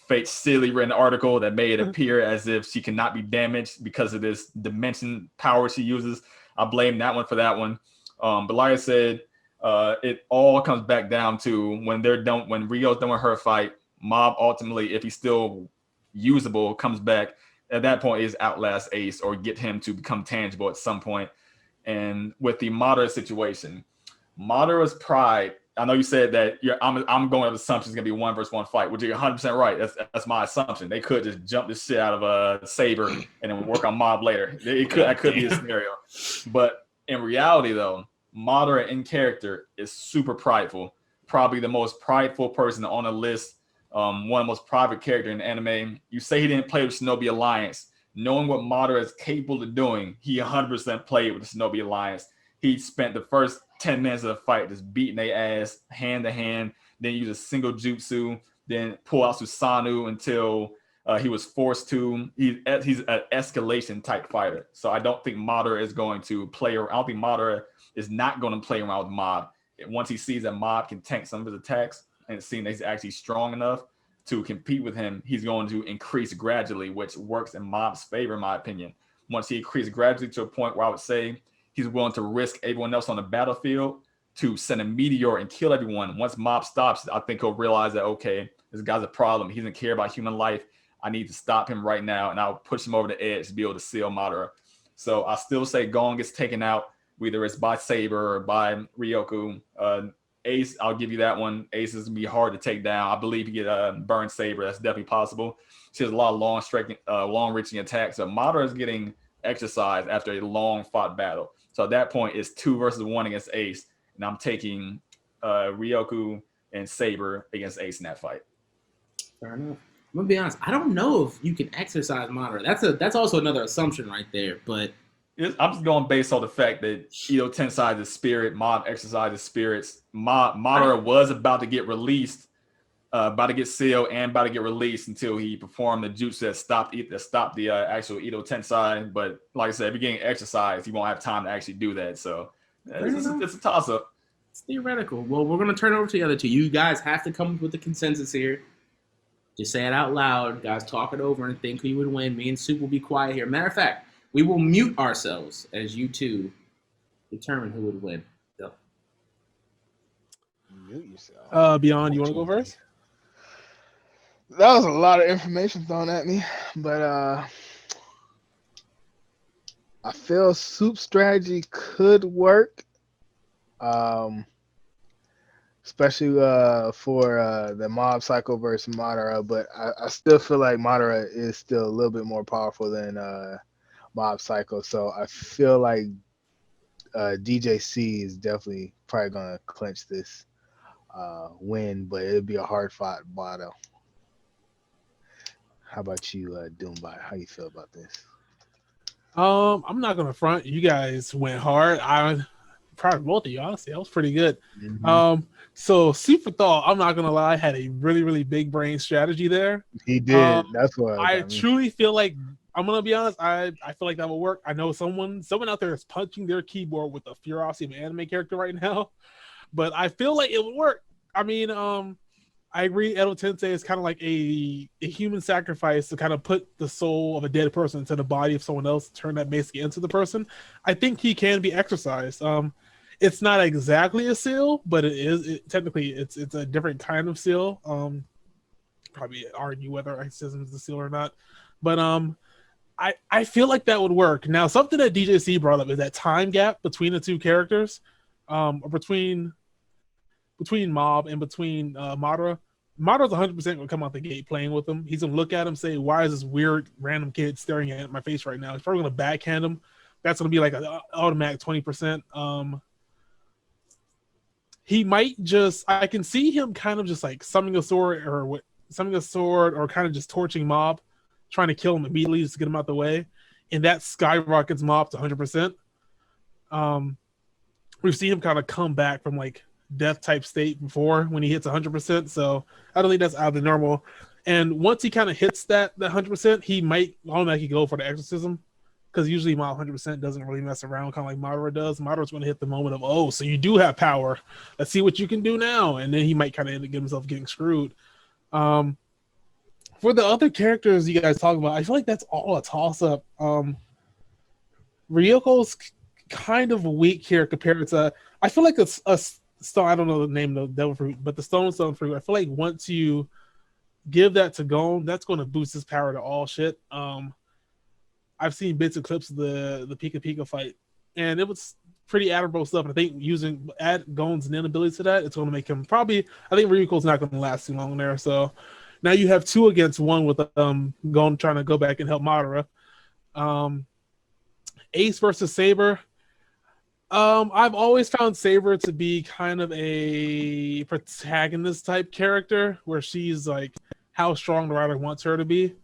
Fate's silly written article that made it appear as if she cannot be damaged because of this dimension power she uses. I blame that one for that one. But like I said, it all comes back down to when they're done, when Rio's done with her fight, Mob ultimately, if he's still usable, comes back. At that point, is outlast Ace or get him to become tangible at some point. And with the Madara situation, Madara's pride. I know you said that I'm going with assumption it's gonna be 1-versus-1 fight, which you're 100% right. That's my assumption. They could just jump this shit out of Saber and then work on Mob later. That could be a scenario. But in reality, though, Madara in character is super prideful. Probably the most prideful person on the list. One of the most private character in the anime. You say he didn't play with Shinobi Alliance. Knowing what Madara is capable of doing, he 100% played with the Shinobi Alliance. He spent the first 10 minutes of the fight just beating their ass hand to hand, then use a single jutsu, then pull out Susanoo until he was forced to. He's an escalation type fighter. So I don't think Madara is going to play around. I don't think Madara is not going to play around with Mob. Once he sees that Mob can tank some of his attacks and seeing that he's actually strong enough to compete with him, he's going to increase gradually, which works in Mob's favor, in my opinion. Once he increases gradually to a point where I would say he's willing to risk everyone else on the battlefield to send a meteor and kill everyone. Once Mob stops, I think he'll realize that, okay, this guy's a problem. He doesn't care about human life. I need to stop him right now, and I'll push him over the edge to be able to seal Madara. So I still say Gon gets taken out, whether it's by Saber or by Ryoku. Ace, I'll give you that one. Ace is going to be hard to take down. I believe he get burn Saber. That's definitely possible. She has a lot of long-reaching attacks. So Madara is getting exercise after a long-fought battle. So at that point, it's 2-versus-1 against Ace, and I'm taking Ryoku and Saber against Ace in that fight. Fair enough. I'm gonna be honest. I don't know if you can exercise Madara. That's also another assumption right there. But I'm just going based on the fact that Ito Tensai's his spirit, Mob exercises spirits. Madara was about to get released, about to get sealed, and about to get released until he performed the jutsu that stopped the actual Ito Tensai. But like I said, if you're getting exercise, he won't have time to actually do that. So it's a toss-up. It's theoretical. Well, we're gonna turn over to the other two. You guys have to come up with a consensus here. Just say it out loud. Guys, talk it over and think who would win. Me and Soup will be quiet here. Matter of fact, we will mute ourselves as you two determine who would win. So. Mute yourself. Beyond, you want to go first? That was a lot of information thrown at me, but I feel Soup strategy could work, especially for the Mob Psycho versus Madara. But I still feel like Madara is still a little bit more powerful than Mob Psycho. So I feel like DJC is definitely probably gonna clinch this win, but it'd be a hard fought battle. How about you, Doombot? How you feel about this? I'm not gonna front. You guys went hard. I'm proud of both of you. Honestly, that was pretty good. Mm-hmm. So Super Thought, I'm not gonna lie, had a really, really big brain strategy there. He did. That's what I truly feel like. I'm gonna be honest. I feel like that will work. I know someone out there is punching their keyboard with the ferocity of an anime character right now, but I feel like it would work. I mean, I agree. Edo Tensei is kind of like a human sacrifice to kind of put the soul of a dead person into the body of someone else, turn that basically into the person. I think he can be exercised. It's not exactly a seal, but technically it's a different kind of seal. Probably argue whether exorcism is a seal or not, but I feel like that would work. Now, something that DJC brought up is that time gap between the two characters, or between Mob and between Madara. Madara's 100% going to come out the gate playing with him. He's going to look at him, say, why is this weird random kid staring at my face right now? He's probably going to backhand him. That's going to be like an automatic 20%. He might just, I can see him kind of just like summoning a sword or kind of just torching Mob, trying to kill him immediately just to get him out the way. And that skyrockets Mob to 100%. We've seen him kind of come back from like death type state before when he hits 100%. So I don't think that's out of the normal. And once he kind of hits that 100%, he might automatically go for the exorcism. because usually Mob 100% doesn't really mess around, kind of like Madara does. Madara's going to hit the moment of, oh, so you do have power. Let's see what you can do now. And then he might kind of get himself getting screwed. For the other characters you guys talk about, I feel like that's all a toss-up. Ryoko's kind of weak here compared to, I feel like a stone, I don't know the name of the devil fruit, but the stone fruit, I feel like once you give that to Gon, that's going to boost his power to all shit. I've seen bits and clips of the Pika Pika fight, and it was pretty admirable stuff. And I think add Gon's nin ability to that, it's going to make him probably, I think Ryuko's not going to last too long there. So now you have 2 against 1 with Gon trying to go back and help Madara. Ace versus Saber. I've always found Saber to be kind of a protagonist type character where she's like how strong the writer wants her to be.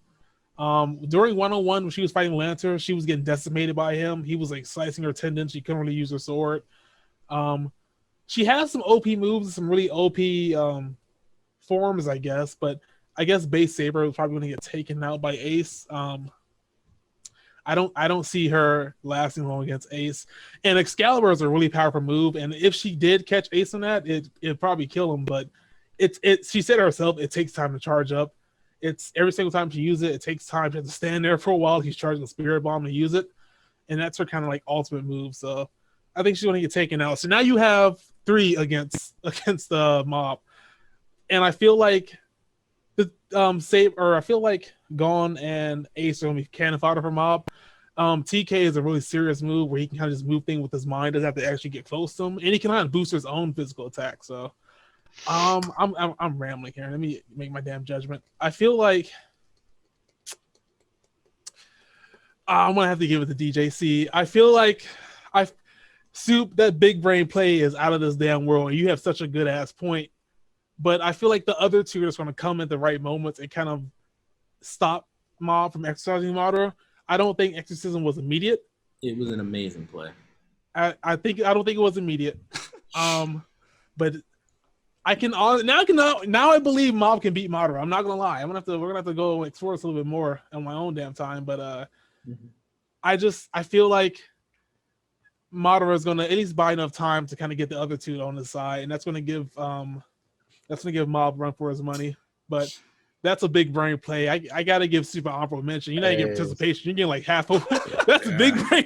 During 101, when she was fighting Lancer, she was getting decimated by him. He was like slicing her tendons. She couldn't really use her sword. She has some OP moves, some really OP forms, I guess, but I guess base Saber is probably going to get taken out by Ace. I don't see her lasting long against Ace. And Excalibur is a really powerful move, and if she did catch Ace on that, it'd probably kill him. But she said herself, it takes time to charge up. It's every single time she uses it, it takes time. She has to stand there for a while. He's charging the Spirit Bomb to use it, and that's her kind of like ultimate move. So I think she's going to get taken out. So now you have 3 against the Mob, and I feel like I feel like Gon and Ace are going to be cannon fodder for Mob. TK is a really serious move where he can kind of just move things with his mind, doesn't have to actually get close to him, and he can kind of boost his own physical attack. So I'm rambling here. Let me make my damn judgment. I feel like I'm gonna have to give it to DJC. I feel like Soup, that big brain play is out of this damn world, and you have such a good ass point. But I feel like the other 2 are just going to come at the right moments and kind of stop Mob from exercising Madara. I don't think exorcism was immediate. It was an amazing play. I don't think it was immediate. But I can now I believe Mob can beat Madara. I'm not gonna lie. We're gonna have to go explore this a little bit more on my own damn time. But I feel like Madara is gonna at least buy enough time to kind of get the other 2 on his side, and that's gonna give Mob a run for his money. But that's a big brain play. I gotta give super honorable mention. You're not getting participation. You're getting like half of that's a big brain.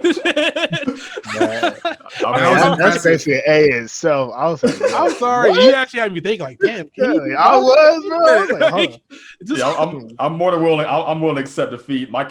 That's basically an A itself. I was like, I'm sorry. What? You actually had me think like, damn. I was, bro. I was like, I'm more than willing. I'm willing to accept defeat. My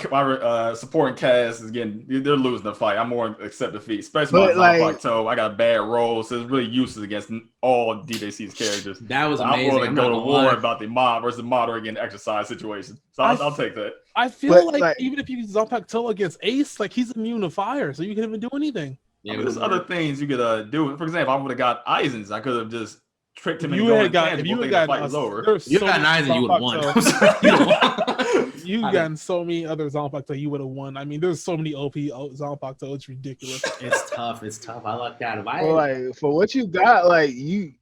supporting cast is getting they're losing the fight. I'm more willing to accept defeat, especially my Plateau. I got a bad roll, so it's really useless against all DJC's characters. That was amazing. I'm willing to go to war about the Mob versus Madara again exercise situation. So I'll take that. I feel like even if you use Zanpakuto against Ace, like he's immune to fire, so you can even do anything. Yeah, there's other things you could do. For example, I would have got Eisens. I could have just tricked him if into you going had got, over. You got an Eisen, you would have won. You've gotten so many other Zanpakuto, you would have won. I mean, there's so many OP Zanpakuto, it's ridiculous. It's tough. I lucked out. Like for what you got, like you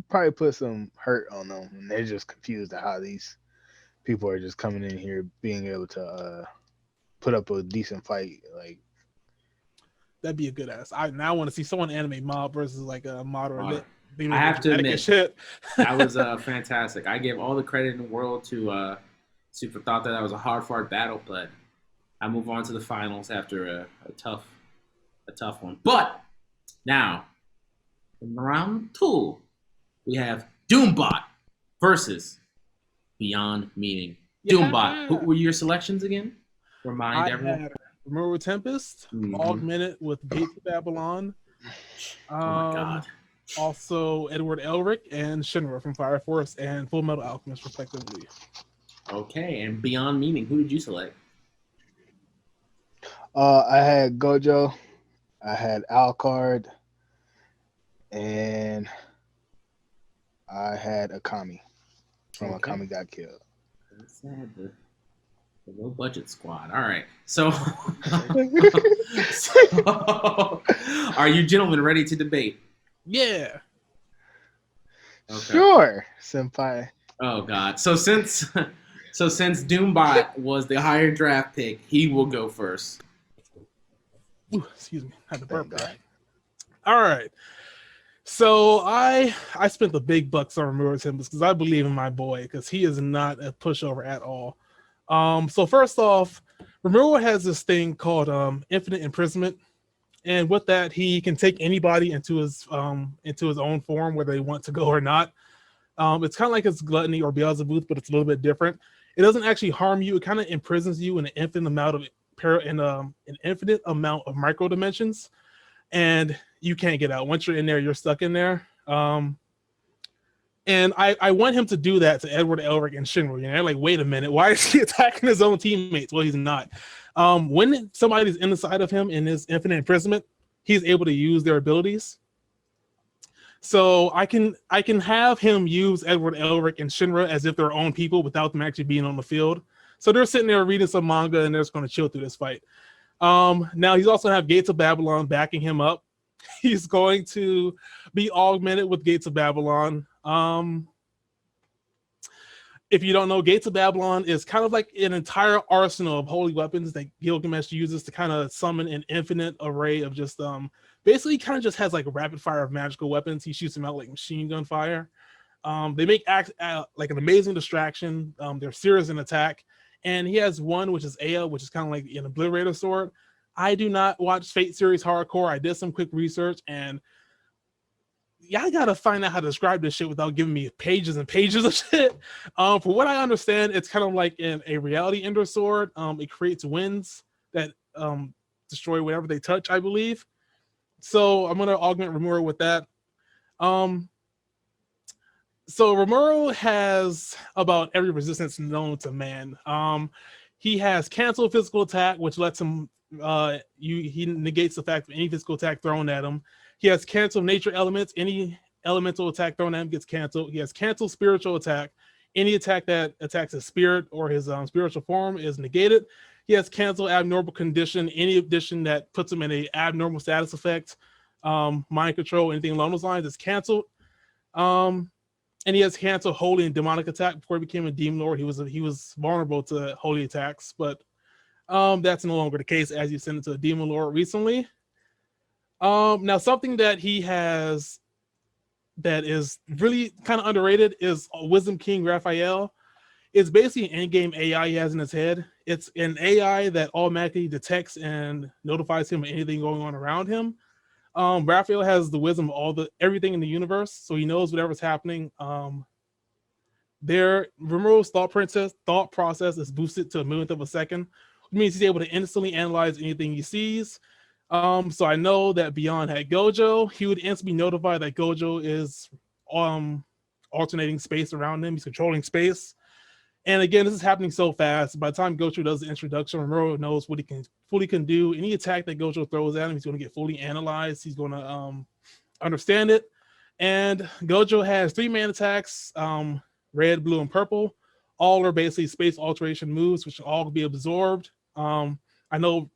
probably put some hurt on them, and they're just confused at how these people are just coming in here being able to put up a decent fight. Like that'd be a good ass. I now want to see someone animate Mob versus like a Madara. I have to admit, shit. That was fantastic. I give all the credit in the world to Super. Thought that was a hard-fought battle, but I move on to the finals after a tough one. But now, in round 2, we have Doombot versus Beyond Meaning. Yeah. Doombot. Who were your selections again? Remind everyone. Had Murrow Tempest, augmented with Gates of Babylon. Oh my god. Also Edward Elric and Shinra from Fire Force and Full Metal Alchemist, respectively. Okay, and Beyond Meaning, who did you select? I had Gojo, I had Alucard, and I had Akami from Akami Got Killed. That's sad, the low budget squad. All right, so are you gentlemen ready to debate? Yeah. Okay. Sure, senpai. Oh god. So since Doombot was the higher draft pick, he will go first. Ooh, excuse me, had to burp Thank there. God. All right. So I spent the big bucks on Rimuro Tempest because I believe in my boy because he is not a pushover at all. So first off, Rimuro has this thing called infinite imprisonment, and with that, he can take anybody into his own form, whether they want to go or not. It's kind of like his gluttony or Beelzebub, but it's a little bit different. It doesn't actually harm you. It kind of imprisons you in an infinite amount of an infinite amount of micro dimensions, and you can't get out. Once you're in there, you're stuck in there. And I want him to do that to Edward Elric and Shinra. You know, like, wait a minute, why is he attacking his own teammates? Well, he's not. When somebody's inside of him in his infinite imprisonment, he's able to use their abilities. So I can have him use Edward Elric and Shinra as if they're own people without them actually being on the field. So they're sitting there reading some manga and they're just going to chill through this fight. Now he's also have Gates of Babylon backing him up. He's going to be augmented with Gates of Babylon. If you don't know, Gates of Babylon is kind of like an entire arsenal of holy weapons that Gilgamesh uses to kind of summon an infinite array of just basically kind of just has like a rapid fire of magical weapons. He shoots them out like machine gun fire. They make like an amazing distraction. They're serious in attack. And he has one, which is Aya, which is kind of like an obliterator sword. I do not watch Fate series hardcore. I did some quick research, and y'all gotta find out how to describe this shit without giving me pages and pages of shit. For what I understand, it's kind of like a reality ender sword. It creates winds that destroy whatever they touch, I believe. So I'm gonna augment Rimuro with that. So Rimuro has about every resistance known to man. He has cancel physical attack, which lets him he negates the fact of any physical attack thrown at him. He has cancel nature elements. Any elemental attack thrown at him gets canceled. He has cancel spiritual attack. Any attack that attacks his spirit or his spiritual form is negated. He has cancel abnormal condition. Any addition that puts him in a abnormal status effect, mind control, anything along those lines is canceled. And he has cancel holy and demonic attack. Before he became a demon lord, he was vulnerable to holy attacks, but that's no longer the case as you send it to a demon lord recently. Now something that he has that is really kind of underrated is Wisdom King Raphael. It's basically an in-game AI he has in his head. It's an AI that automatically detects and notifies him of anything going on around him. Raphael has the wisdom of everything in the universe, so he knows whatever's happening. Rimuro's thought process is boosted to a millionth of a second, which means he's able to instantly analyze anything he sees. So I know that Beyond had Gojo. He would instantly notify that Gojo is alternating space around him. He's controlling space. And again, this is happening so fast. By the time Gojo does the introduction, Rimuro knows what he can fully do. Any attack that Gojo throws at him, he's going to get fully analyzed. He's going to understand it. And Gojo has 3 main attacks, red, blue, and purple. All are basically space alteration moves, which all can be absorbed. I know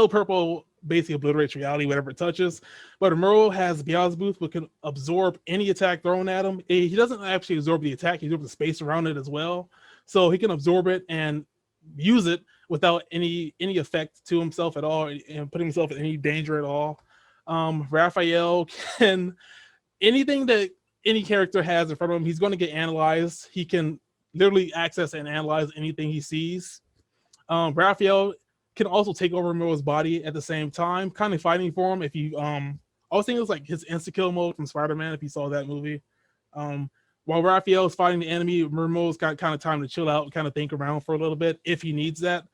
purple basically obliterates reality, whatever it touches. But Rimuro has Beelzebub, which can absorb any attack thrown at him. He doesn't actually absorb the attack, he absorbs the space around it as well. So he can absorb it and use it without any effect to himself at all and put himself in any danger at all. Raphael can, anything that any character has in front of him, he's going to get analyzed. He can literally access and analyze anything he sees. Raphael can also take over Rimuro's body at the same time, kind of fighting for him. If you, I was thinking it was like his insta-kill mode from Spider-Man, if you saw that movie. While Raphael is fighting the enemy, Rimuro's got kind of time to chill out and kind of think around for a little bit if he needs that.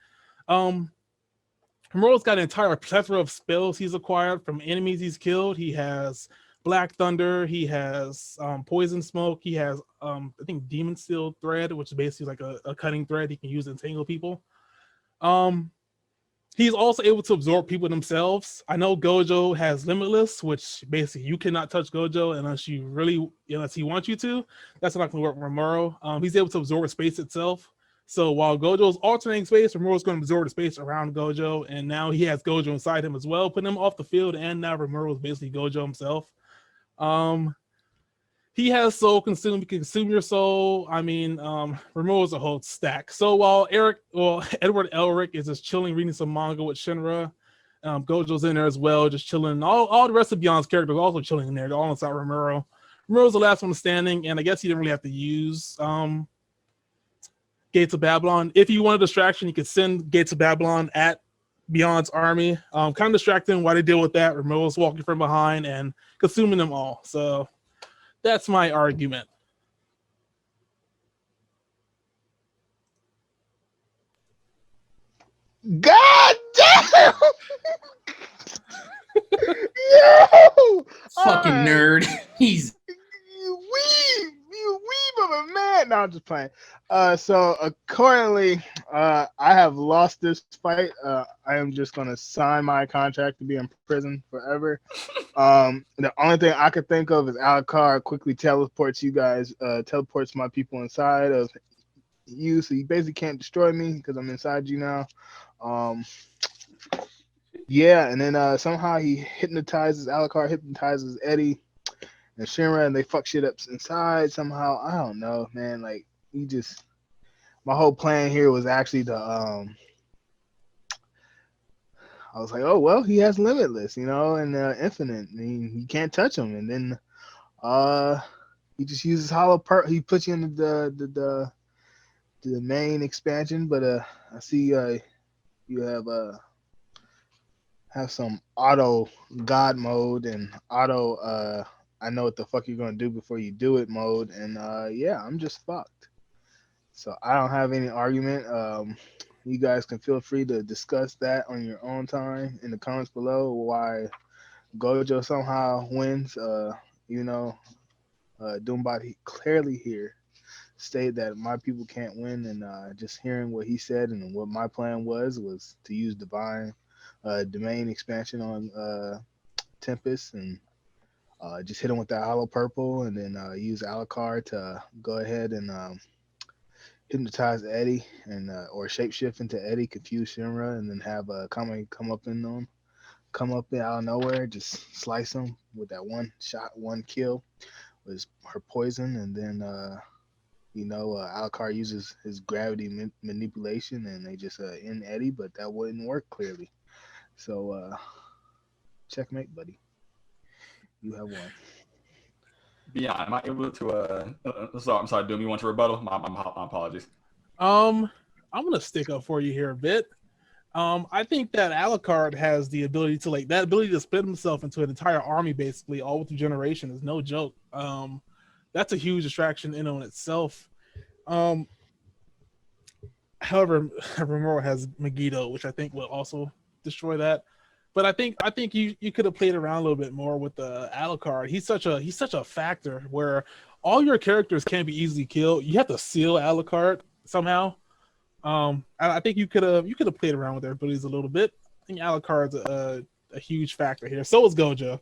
Rimuro's got an entire plethora of spells he's acquired from enemies he's killed. He has Black Thunder, he has Poison Smoke, he has, I think, Demon Steel Thread, which is basically like a cutting thread he can use to entangle people. He's also able to absorb people themselves. I know Gojo has Limitless, which basically you cannot touch Gojo unless he wants you to. That's not going to work with Rimuro. He's able to absorb space itself. So while Gojo's alternating space, Rimuro's going to absorb the space around Gojo, and now he has Gojo inside him as well, putting him off the field, and now Rimuro is basically Gojo himself. He has Soul Consume, consume your soul. I mean, Rimuro's a whole stack. So while Edward Elric is just chilling, reading some manga with Shinra, Gojo's in there as well, just chilling. All the rest of Beyond's characters are also chilling in there. They're all inside Romero. Romero's the last one standing, and I guess he didn't really have to use Gates of Babylon. If you want a distraction, you could send Gates of Babylon at Beyond's army. Kind of distracting while they deal with that. Romero's walking from behind and consuming them all. So that's my argument. God damn! Yo! Fucking nerd. He's You weeb of a man. No, I'm just playing. So accordingly, I have lost this fight. I am just gonna sign my contract to be in prison forever. The only thing I could think of is Alucard quickly teleports you guys, teleports my people inside of you, so you basically can't destroy me because I'm inside you now. Yeah, and then somehow he Alucard hypnotizes Eddie and Shinra, and they fuck shit up inside somehow. I don't know, man. Like, my whole plan here was actually to I was like, oh well, he has limitless, and infinite. I mean, you can't touch him. And then he just uses he puts you into the main expansion, but I see you have some auto god mode and auto I know what the fuck you're gonna do before you do it mode, and yeah, I'm just fucked. So I don't have any argument. You guys can feel free to discuss that on your own time in the comments below. Why Gojo somehow wins? Doombot clearly here stated that my people can't win, and just hearing what he said and what my plan was to use divine domain expansion on Tempest and just hit him with that hollow purple, and then use Alucard to go ahead and hypnotize Eddie and or shapeshift into Eddie, confuse Shinra, and then have Kame come up out of nowhere, just slice him with that one shot, one kill with her poison, and then Alucard uses his gravity manipulation, and they just end Eddie, but that wouldn't work clearly. So checkmate, buddy. You have won. Beyond, am I able to? I'm sorry, Doom. You want to rebuttal? My apologies. I'm gonna stick up for you here a bit. I think that Alucard has the ability to split himself into an entire army, basically, all with the generation is no joke. That's a huge distraction in on itself. However, Romero has Megiddo, which I think will also destroy that. But I think you could have played around a little bit more with the Alucard. He's such a factor where all your characters can't be easily killed. You have to seal Alucard somehow. I think you could have played around with their abilities a little bit. I think Alucard's a huge factor here. So is Gojo,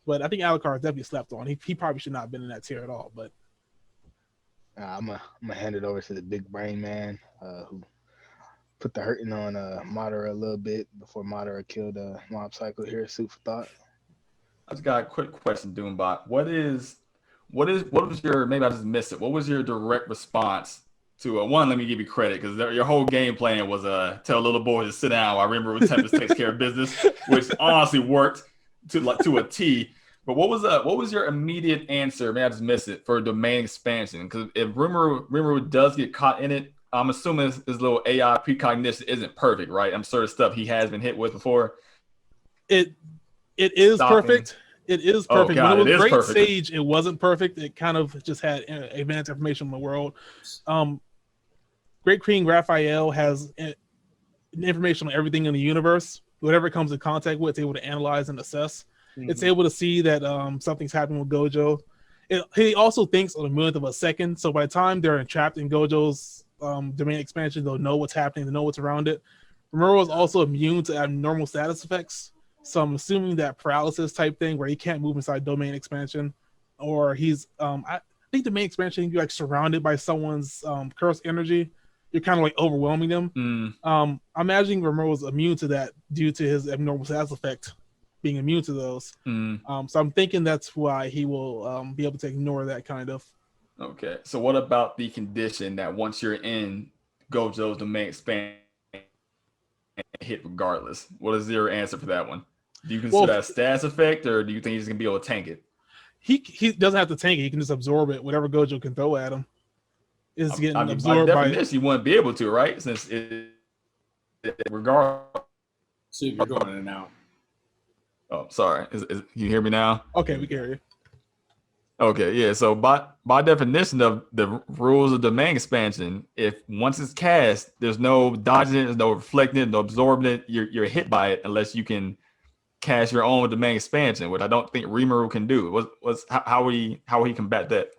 but I think Alucard is definitely slept on. He probably should not have been in that tier at all. But I'm gonna hand it over to the big brain man who put the hurting on Madara a little bit before Madara killed Mob Psycho here. Soup for thought. I just got a quick question, Doombot. What was your, maybe I just missed it. What was your direct response to one? Let me give you credit because your whole game plan was tell little boy to sit down. I remember when Tempest takes care of business, which honestly worked to a T. But what was your immediate answer? Maybe I just missed it for domain expansion, because if Rimuru does get caught in it, I'm assuming his little AI precognition isn't perfect, right? I'm sure stuff he has been hit with before. It is perfect. It is perfect. Oh, God, when it was Great perfect. Sage, it wasn't perfect. It kind of just had advanced information in the world. Great Queen Raphael has information on everything in the universe. Whatever it comes in contact with, it's able to analyze and assess. Mm-hmm. It's able to see that something's happening with Gojo. He also thinks on a millionth of a second. So by the time they're trapped in Gojo's domain expansion, they'll know what's happening, they'll know what's around it. Romero is also immune to abnormal status effects. So I'm assuming that paralysis type thing where he can't move inside domain expansion, or he's I think domain expansion, you're like surrounded by someone's cursed energy. You're kind of like overwhelming them. I'm imagining Romero's immune to that due to his abnormal status effect being immune to those. So I'm thinking that's why he will be able to ignore that kind of. Okay. So what about the condition that once you're in Gojo's domain expansion, hit regardless. What is your answer for that one? Do you consider that a stats effect, or do you think he's gonna be able to tank it? He doesn't have to tank it. He can just absorb it. Whatever Gojo can throw at him is getting absorbed by definition, you wouldn't be able to, right? Since regardless. So you're going in and out. Oh, sorry. Can you hear me now? Okay, we can hear you. Okay, yeah. So by definition of the rules of domain expansion, if once it's cast, there's no dodging it, there's no reflecting it, no absorbing it. You're hit by it unless you can cast your own domain expansion, which I don't think Rimuru can do. How will he combat that?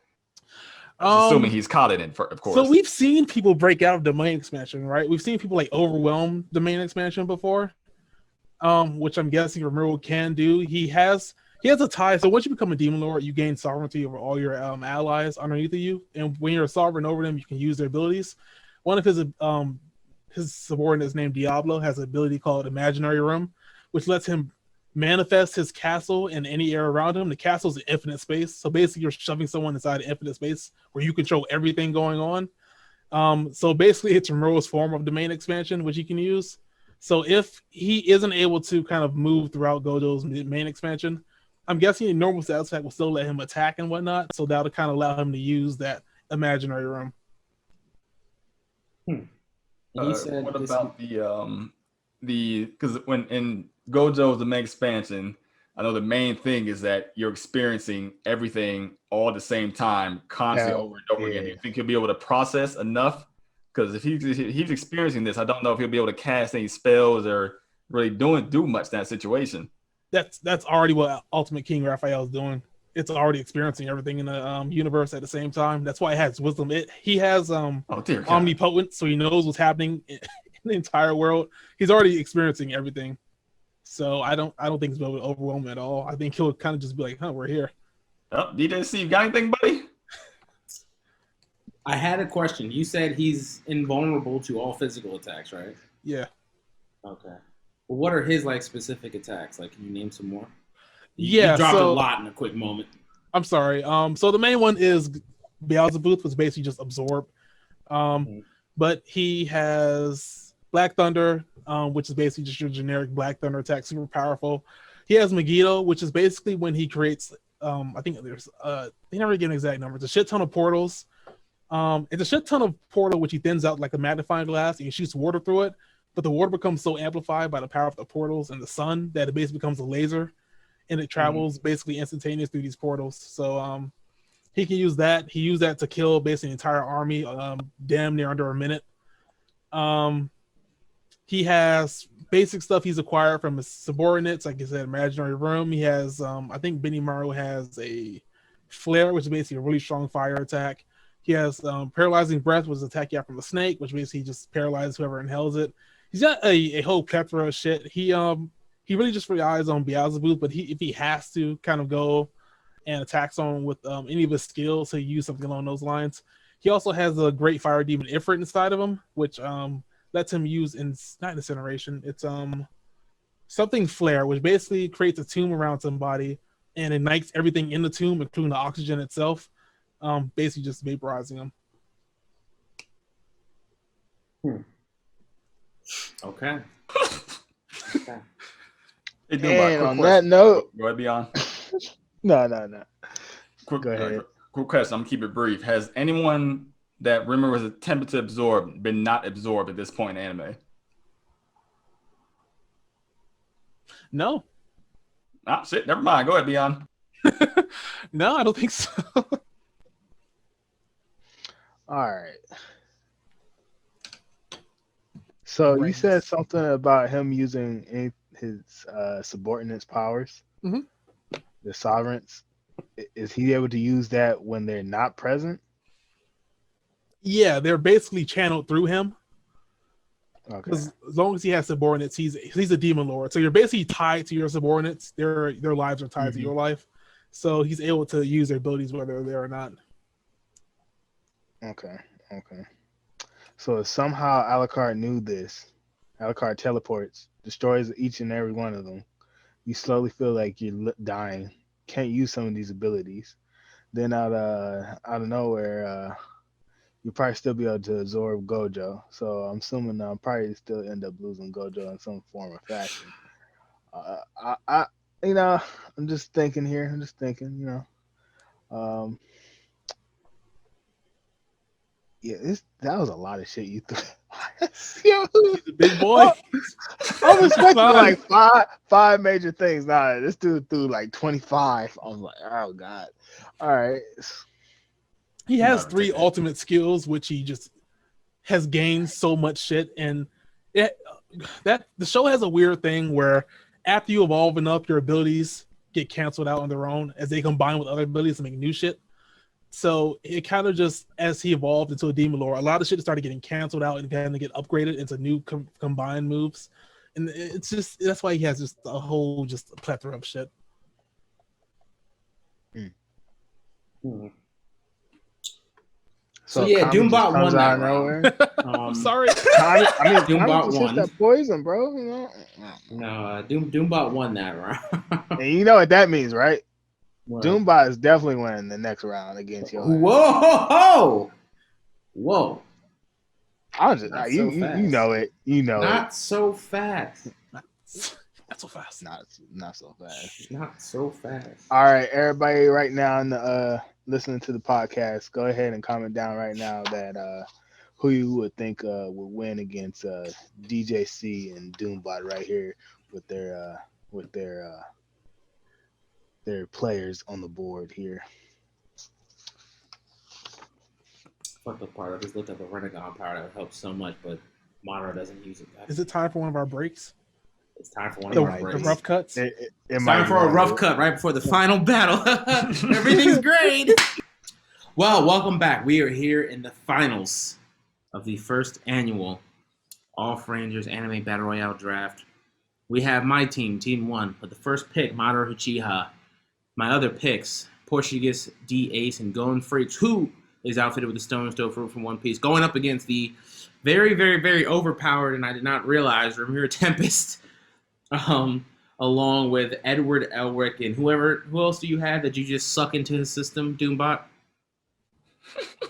Assuming he's caught it in, of course. So we've seen people break out of domain expansion, right? We've seen people like overwhelm domain expansion before, which I'm guessing Rimuru can do. He has a tie. So once you become a demon lord, you gain sovereignty over all your allies underneath of you, and when you're sovereign over them, you can use their abilities. One of his subordinates named Diablo has an ability called Imaginary Room, which lets him manifest his castle in any area around him. The castle's an infinite space, so basically you're shoving someone inside an infinite space where you control everything going on. So basically it's Rimuru's form of domain expansion, which he can use. So if he isn't able to kind of move throughout Gojo's main expansion, I'm guessing a normal status effect will still let him attack and whatnot, so that'll kind of allow him to use that imaginary room. What about the because when in Gojo's the main expansion, I know the main thing is that you're experiencing everything all at the same time, constantly over and over again. Do you think he'll be able to process enough? Because if he's experiencing this, I don't know if he'll be able to cast any spells or really do much in that situation. That's already what Ultimate King Raphael is doing. It's already experiencing everything in the universe at the same time. That's why it has wisdom. He has omnipotent, so he knows what's happening in the entire world. He's already experiencing everything. So I don't think he's able to overwhelm him at all. I think he'll kind of just be like, we're here. Oh, DJ C, you got anything, buddy? I had a question. You said he's invulnerable to all physical attacks, right? Yeah. Okay. Well, what are his specific attacks? Can you name some more? You dropped a lot in a quick moment. I'm sorry. So the main one is Beelzebub, which basically just absorb. But he has Black Thunder, which is basically just your generic Black Thunder attack, super powerful. He has Megiddo, which is basically when he creates, I think there's, they never get an exact number. It's a shit ton of portals. It's a shit ton of portal, which he thins out like a magnifying glass, and he shoots water through it. But the water becomes so amplified by the power of the portals and the sun that it basically becomes a laser, and it travels basically instantaneous through these portals. So he can use that. He used that to kill basically the entire army, damn near under a minute. He has basic stuff he's acquired from his subordinates, like I said, Imaginary Room. He has, I think Benimaru has a Flare, which is basically a really strong fire attack. He has Paralyzing Breath, which is attack you out from a snake, which basically just paralyzes whoever inhales it. He's got a whole plethora of shit. He really just relies on Beelzebub, but if he has to kind of go and attack someone with any of his skills, he'll use something along those lines. He also has a great fire demon Ifrit inside of him, which lets him use not incineration. It's something flare, which basically creates a tomb around somebody and ignites everything in the tomb, including the oxygen itself. Basically just vaporizing them. Okay. And on that note, go ahead, Beyond. No. Quick, go ahead. Quick question. I'm gonna keep it brief. Has anyone that Rimmer was attempted to absorb been not absorbed at this point in anime? No. Ah, shit. Never mind. Go ahead, Beyond. No, I don't think so. All right. So you said something about him using his subordinates' powers, the sovereigns. Is he able to use that when they're not present? Yeah, they're basically channeled through him. Okay. As long as he has subordinates, he's a demon lord. So you're basically tied to your subordinates. Their lives are tied to your life. So he's able to use their abilities whether they're there or not. Okay. So if somehow Alucard knew this, Alucard teleports, destroys each and every one of them. You slowly feel like you're dying, can't use some of these abilities. Then out of nowhere, you'll probably still be able to absorb Gojo. So I'm assuming I'll probably still end up losing Gojo in some form or fashion. I you know, I'm just thinking here. I'm just thinking, you know. Um, yeah, that was a lot of shit you threw. Yo, He's a big boy. I'm expecting Fine. like five major things. Nah, this dude threw like 25. I was like, oh god. All right. He has No, 3 take that. ultimate skills, which he just has gained so much shit. And that the show has a weird thing where after you evolve enough, your abilities get canceled out on their own as they combine with other abilities to make new shit. So it kind of just, as he evolved into a demon lord, a lot of shit started getting canceled out and having to get upgraded into new combined moves. And it's just, that's why he has just a whole, just a plethora of shit. So yeah, Kami just Doombot comes won out that of round. nowhere. I'm sorry. Kami Doombot just won. hits that poison, bro. You know? No, Doombot won that round. And you know what that means, right? What? Doombot is definitely winning the next round against your ass. Whoa! Whoa! I'm just Not you, so you, fast. you know it. You know Not so fast. Not so fast. it. Not so fast. Not so fast. All right, everybody, right now in the listening to the podcast, go ahead and comment down right now that who you would think would win against DJC and Doombot right here with their players on the board here. Fuck the part. I just looked up a Renegon power that would help so much, but Monroe doesn't use it. Is it time for one of our breaks? It's time for one The, of our the breaks. rough cuts? It's time for a rough cut right before the final battle. Everything's great. Well, welcome back. We are here in the finals of the first annual OffRangers Anime Battle Royale Draft. We have my team, Team 1, with the first pick, Madoru Uchiha. My other picks, Portuguese D Ace and Gon Freaks, who is outfitted with the Stone Stove Fruit from One Piece, going up against the very, very, very overpowered, and I did not realize, Ramiro Tempest, along with Edward Elric and who else do you have that you just suck into his system, Doombot?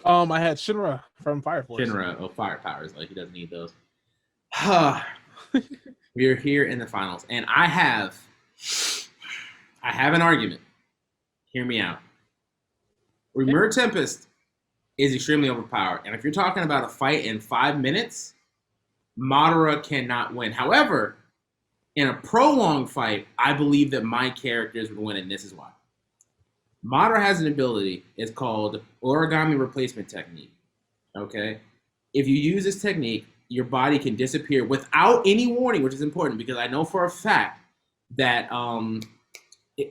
I had Shinra from Fire Force. Shinra, fire powers, like he doesn't need those. We are here in the finals, and I have an argument. Hear me out. Ramiro Tempest is extremely overpowered, and if you're talking about a fight in 5 minutes, Madara cannot win. However, in a prolonged fight, I believe that my characters would win, and this is why. Madara has an ability. It's called origami replacement technique. Okay? If you use this technique, your body can disappear without any warning, which is important because I know for a fact that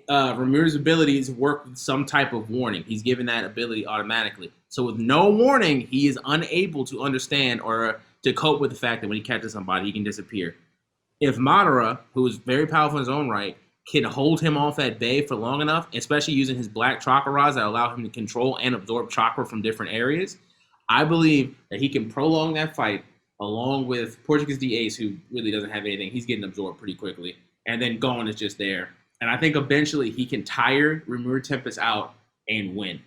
Ramiro's abilities work with some type of warning. He's given that ability automatically. So with no warning, he is unable to understand or to cope with the fact that when he catches somebody, he can disappear. If Madara, who is very powerful in his own right, can hold him off at bay for long enough, especially using his black chakra rods that allow him to control and absorb chakra from different areas, I believe that he can prolong that fight along with Portuguese D Ace, who really doesn't have anything. He's getting absorbed pretty quickly. And then Gon is just there. And I think eventually he can tire Ramiro Tempest out and win.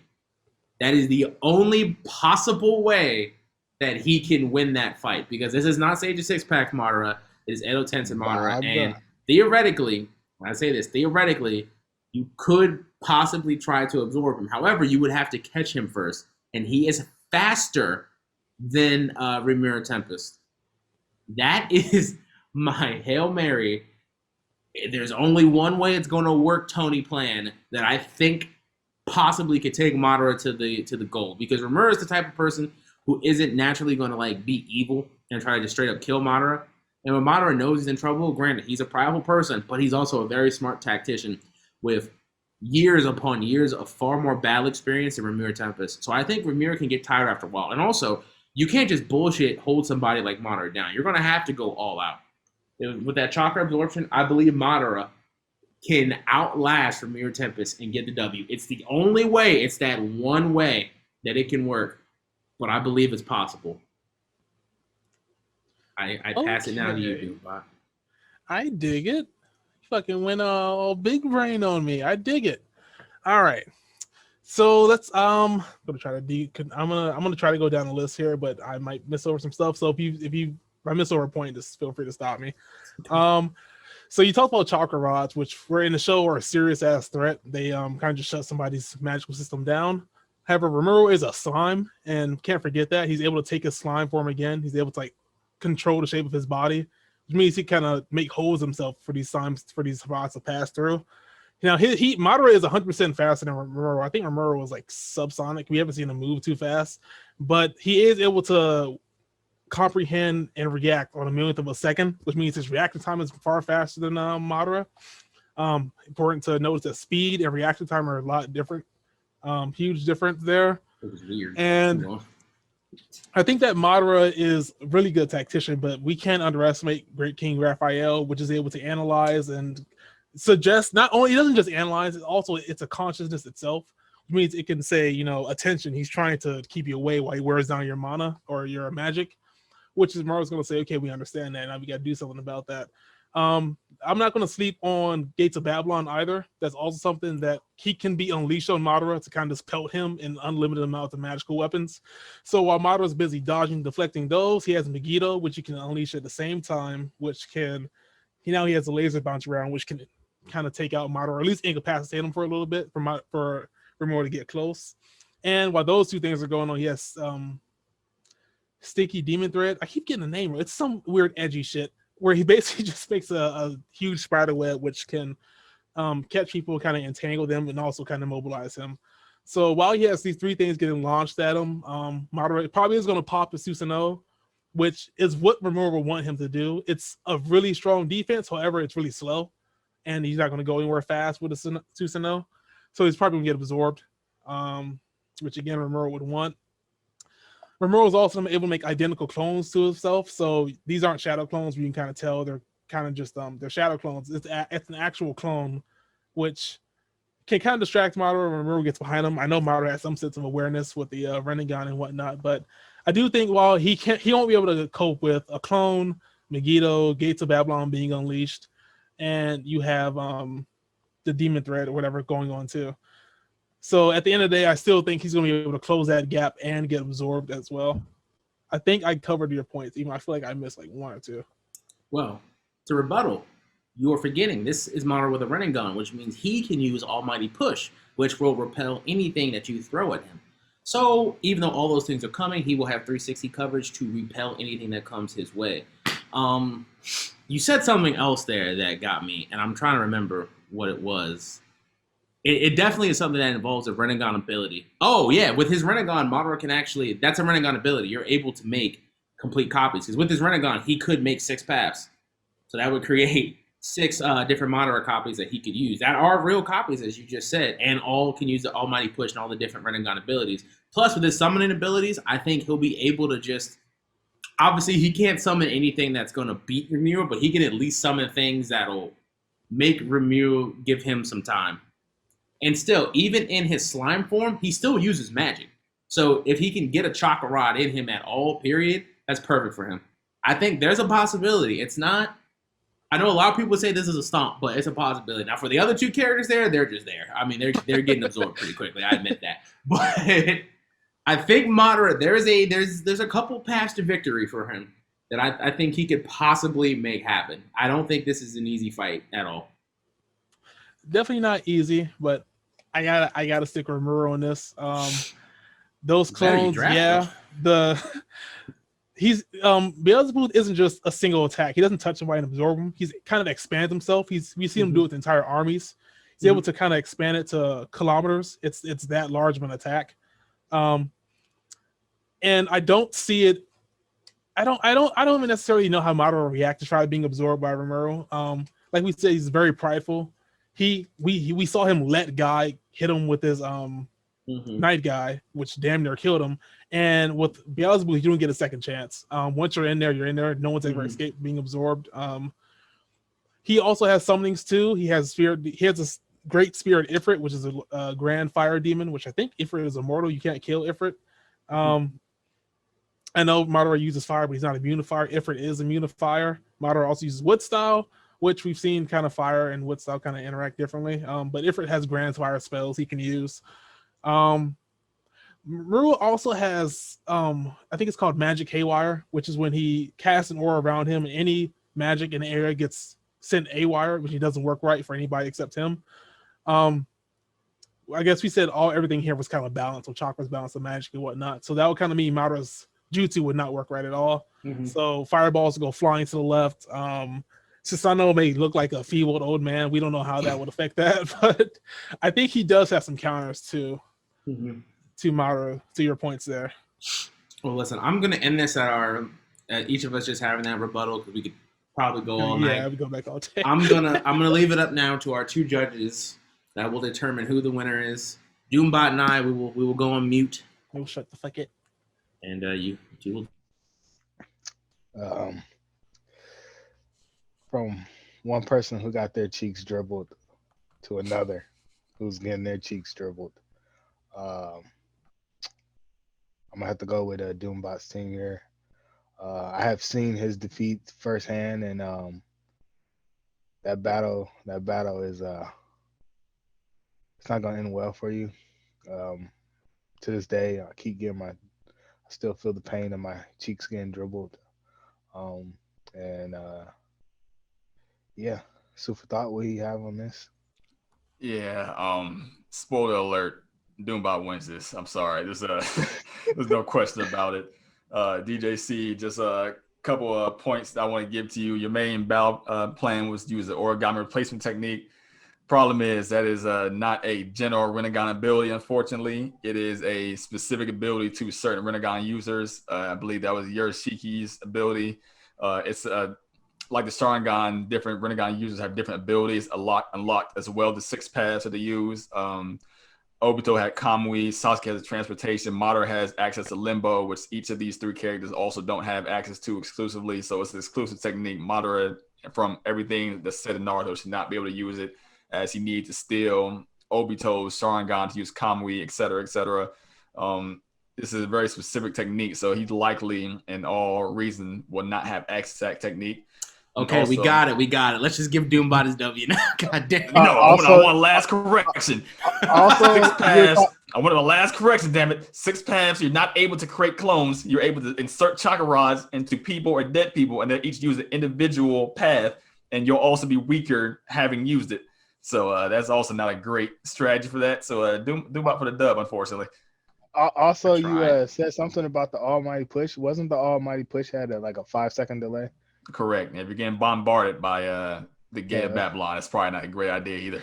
That is the only possible way that he can win that fight. Because this is not Sage of Six Pack Madara. It is Edo Tensei Madara. And theoretically, when I say this, theoretically, you could possibly try to absorb him. However, you would have to catch him first. And he is faster than Ramiro Tempest. That is my Hail Mary. There's only one way it's going to work, Tony plan, that I think possibly could take Madara to the gold. Because Ramiro is the type of person who isn't naturally going to like be evil and try to just straight up kill Madara. And when Madara knows he's in trouble, granted, he's a prideful person, but he's also a very smart tactician with years upon years of far more battle experience than Ramiro Tempest. So I think Ramiro can get tired after a while. And also, you can't just bullshit hold somebody like Madara down. You're going to have to go all out. With that chakra absorption, I believe Madara can outlast Ramiro Tempest and get the W. It's the only way. It's that one way that it can work. But I believe it's possible. I pass it now to you, Doombot. I dig it. You fucking went all big brain on me. I dig it. All right. So let's I'm gonna try to I'm gonna try to go down the list here, but I might miss over some stuff. So if I miss over a point, just feel free to stop me. So you talked about chakra rods, which were in the show are a serious ass threat. They kind of just shut somebody's magical system down. However, Rimuru is a slime, and can't forget that he's able to take his slime form again. He's able to like control the shape of his body, which means he kind of make holes himself for these slimes for these rods to pass through. Now, his heat Madara is 100% faster than Rimuru. I think Rimuru was like subsonic. We haven't seen him move too fast, but he is able to comprehend and react on a millionth of a second, which means his reaction time is far faster than Madara. Important to notice that speed and reaction time are a lot different. Huge difference there. It was weird. And I think that Madara is a really good tactician, but we can't underestimate Great King Raphael, which is able to analyze and suggest. Not only, it doesn't just analyze, it's a consciousness itself, which means it can say, attention, he's trying to keep you away while he wears down your mana or your magic, which is Maru's going to say, okay, we understand that, now we got to do something about that. I'm not going to sleep on Gates of Babylon either. That's also something that he can be unleashed on Madara to kind of just pelt him in unlimited amounts of magical weapons. So while Madara's busy dodging, deflecting those, he has Megiddo, which he can unleash at the same time, which can, he has a laser bounce around, which can kind of take out Madara, or at least incapacitate him for a little bit for Rimuru to get close. And while those two things are going on, he has Sticky Demon Thread. I keep getting the name. It's some weird edgy shit where he basically just makes a huge spider web which can catch people, kind of entangle them, and also kind of mobilize him. So while he has these three things getting launched at him, Madara probably is going to pop the Susanoo, which is what Rimuru will want him to do. It's a really strong defense, however, it's really slow, and he's not going to go anywhere fast with the Susanoo. So he's probably going to get absorbed, which again, Rimuru would want. Rimuru is also able to make identical clones to himself. So these aren't shadow clones where you can kind of tell they're kind of just they're shadow clones. It's an actual clone, which can kind of distract Madara when Rimuru gets behind him. I know Madara has some sense of awareness with the Rinnegan and whatnot, but I do think while he won't be able to cope with a clone, Megiddo, Gates of Babylon being unleashed, and you have the Demon Thread or whatever going on too. So at the end of the day, I still think he's going to be able to close that gap and get absorbed as well. I think I covered your points, even I feel like I missed like one or two. Well, to rebuttal, you are forgetting this is Madara with a Rinnegan, which means he can use Almighty Push, which will repel anything that you throw at him. So even though all those things are coming, he will have 360 coverage to repel anything that comes his way. You said something else there that got me, and I'm trying to remember what it was. It definitely is something that involves a Rinnegan ability. Oh, yeah, with his Rinnegan, Madara can actually, that's a Rinnegan ability. You're able to make complete copies. Because with his Rinnegan, he could make 6 paths. So that would create 6 different Madara copies that he could use. That are real copies, as you just said, and all can use the Almighty Push and all the different Rinnegan abilities. Plus, with his summoning abilities, I think he'll be able to just, obviously, he can't summon anything that's going to beat Rimuru, but he can at least summon things that'll make Rimuru give him some time. And still, even in his slime form, he still uses magic. So if he can get a chakra rod in him at all, period, that's perfect for him. I think there's a possibility. It's not, I know a lot of people say this is a stomp, but it's a possibility. Now, for the other two characters there, they're just there. I mean, they're getting absorbed pretty quickly. I admit that. But I think Madara, there's a couple paths to victory for him that I think he could possibly make happen. I don't think this is an easy fight at all. Definitely not easy, but I gotta stick with Rimuru on this. Those clones, yeah. Beelzebub isn't just a single attack. He doesn't touch somebody and absorb them. He's kind of expands himself. We see him do it with entire armies. He's able to kind of expand it to kilometers. It's that large of an attack. And I don't see it. I don't even necessarily know how Madara will react to try being absorbed by Rimuru. Like we said, he's very prideful. We saw him let Guy hit him with his Night Guy, which damn near killed him. And with Beelzebub, you don't get a second chance. Once you're in there, you're in there. No one's ever escaped being absorbed. He also has summonings too. He has a great spirit Ifrit, which is a grand fire demon, which I think Ifrit is immortal. You can't kill Ifrit. I know Madara uses fire, but he's not immune to fire. Ifrit is immune to fire. Madara also uses wood style, which we've seen kind of fire and wood style kind of interact differently. But Ifrit has grand fire spells he can use. Maru also has I think it's called Magic Haywire, which is when he casts an aura around him and any magic in the area gets sent AWire, which he doesn't work right for anybody except him. I guess we said everything here was kind of balanced, with chakras, balance, and magic and whatnot. So that would kind of mean Madara's jutsu would not work right at all. Mhm. So fireballs go flying to the left. Susanoo may look like a feeble old man. We don't know how that would affect that, but I think he does have some counters to Madara, to your points there. Well, listen, I'm gonna end this at each of us just having that rebuttal because we could probably go all night. Yeah, we go back all day. I'm gonna leave it up now to our two judges that will determine who the winner is. Doombot and I, we will go on mute. We'll shut the fuck it. And you will. From one person who got their cheeks dribbled to another who's getting their cheeks dribbled. I'm gonna have to go with Doombot's team here. I have seen his defeat firsthand, and that battle is it's not gonna end well for you. To this day, I still feel the pain of my cheeks getting dribbled. Yeah, super thought. What do you have on this? Yeah, spoiler alert, Doombot wins this. I'm sorry. There's no question about it. DJC, just a couple of points that I want to give to you. Your main battle plan was to use the origami replacement technique. Problem is that is not a general Rinnegan ability, unfortunately. It is a specific ability to certain Rinnegan users. I believe that was Yoroshiki's ability. It's like the Sharingan, different Rinnegan users have different abilities unlocked as well. The 6 paths that they use. Obito had Kamui, Sasuke has transportation, Madara has access to Limbo, which each of these 3 characters also don't have access to exclusively. So it's an exclusive technique. Madara, from everything that's said in Naruto, should not be able to use it, as he needs to steal Obito's Sharingan to use Kamui, etc., etc. This is a very specific technique, so he likely, in all reason, will not have access to that technique. Okay, also, we got it. Let's just give Doombot his W now. God damn it. I want a last correction. Also, 6 paths. I want a last correction, damn it. 6 paths, you're not able to create clones. You're able to insert chakra rods into people or dead people, and they each use an individual path, and you'll also be weaker having used it. So that's also not a great strategy for that. So Doombot for the dub, unfortunately. Also, you said something about the Almighty Push. Wasn't the Almighty Push had a 5-second delay? Correct. If you're getting bombarded by the Gate of Babylon, it's probably not a great idea either.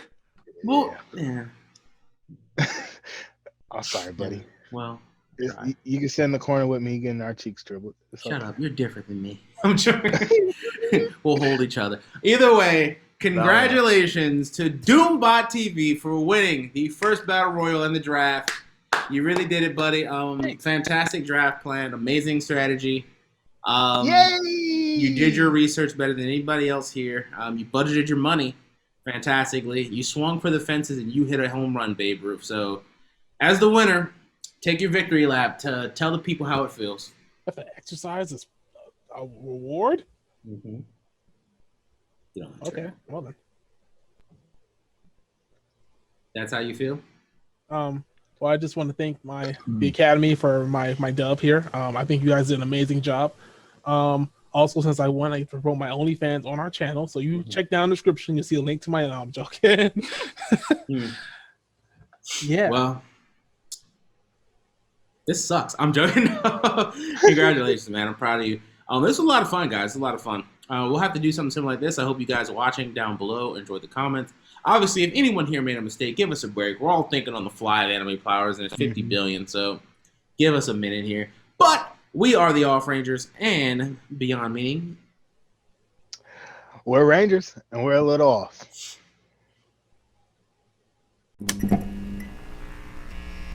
Well, yeah. I'm sorry, buddy. Well, you can sit in the corner with me getting our cheeks dribbled. Shut up. You're different than me. I'm joking. We'll hold each other. Either way, congratulations to Doombot TV for winning the first Battle Royal in the draft. You really did it, buddy. Fantastic draft plan. Amazing strategy. Yay! You did your research better than anybody else here. You budgeted your money fantastically. You swung for the fences and you hit a home run, Babe Ruth. So, as the winner, take your victory lap to tell the people how it feels. If an exercise is a reward? Mm-hmm. Okay, well then. That's how you feel? Well, I just want to thank the Academy for my dub here. I think you guys did an amazing job. Also, since I won, I get to promote my OnlyFans on our channel. So you check down the description, you'll see a link to my I'm joking. Yeah. Well, this sucks. I'm joking. Congratulations, man. I'm proud of you. This was a lot of fun, guys. It's a lot of fun. We'll have to do something similar like this. I hope you guys are watching down below. Enjoy the comments. Obviously, if anyone here made a mistake, give us a break. We're all thinking on the fly of anime powers, and it's 50 billion, so give us a minute here. But we are the OffRangers, and beyond meaning, we're Rangers, and we're a little off.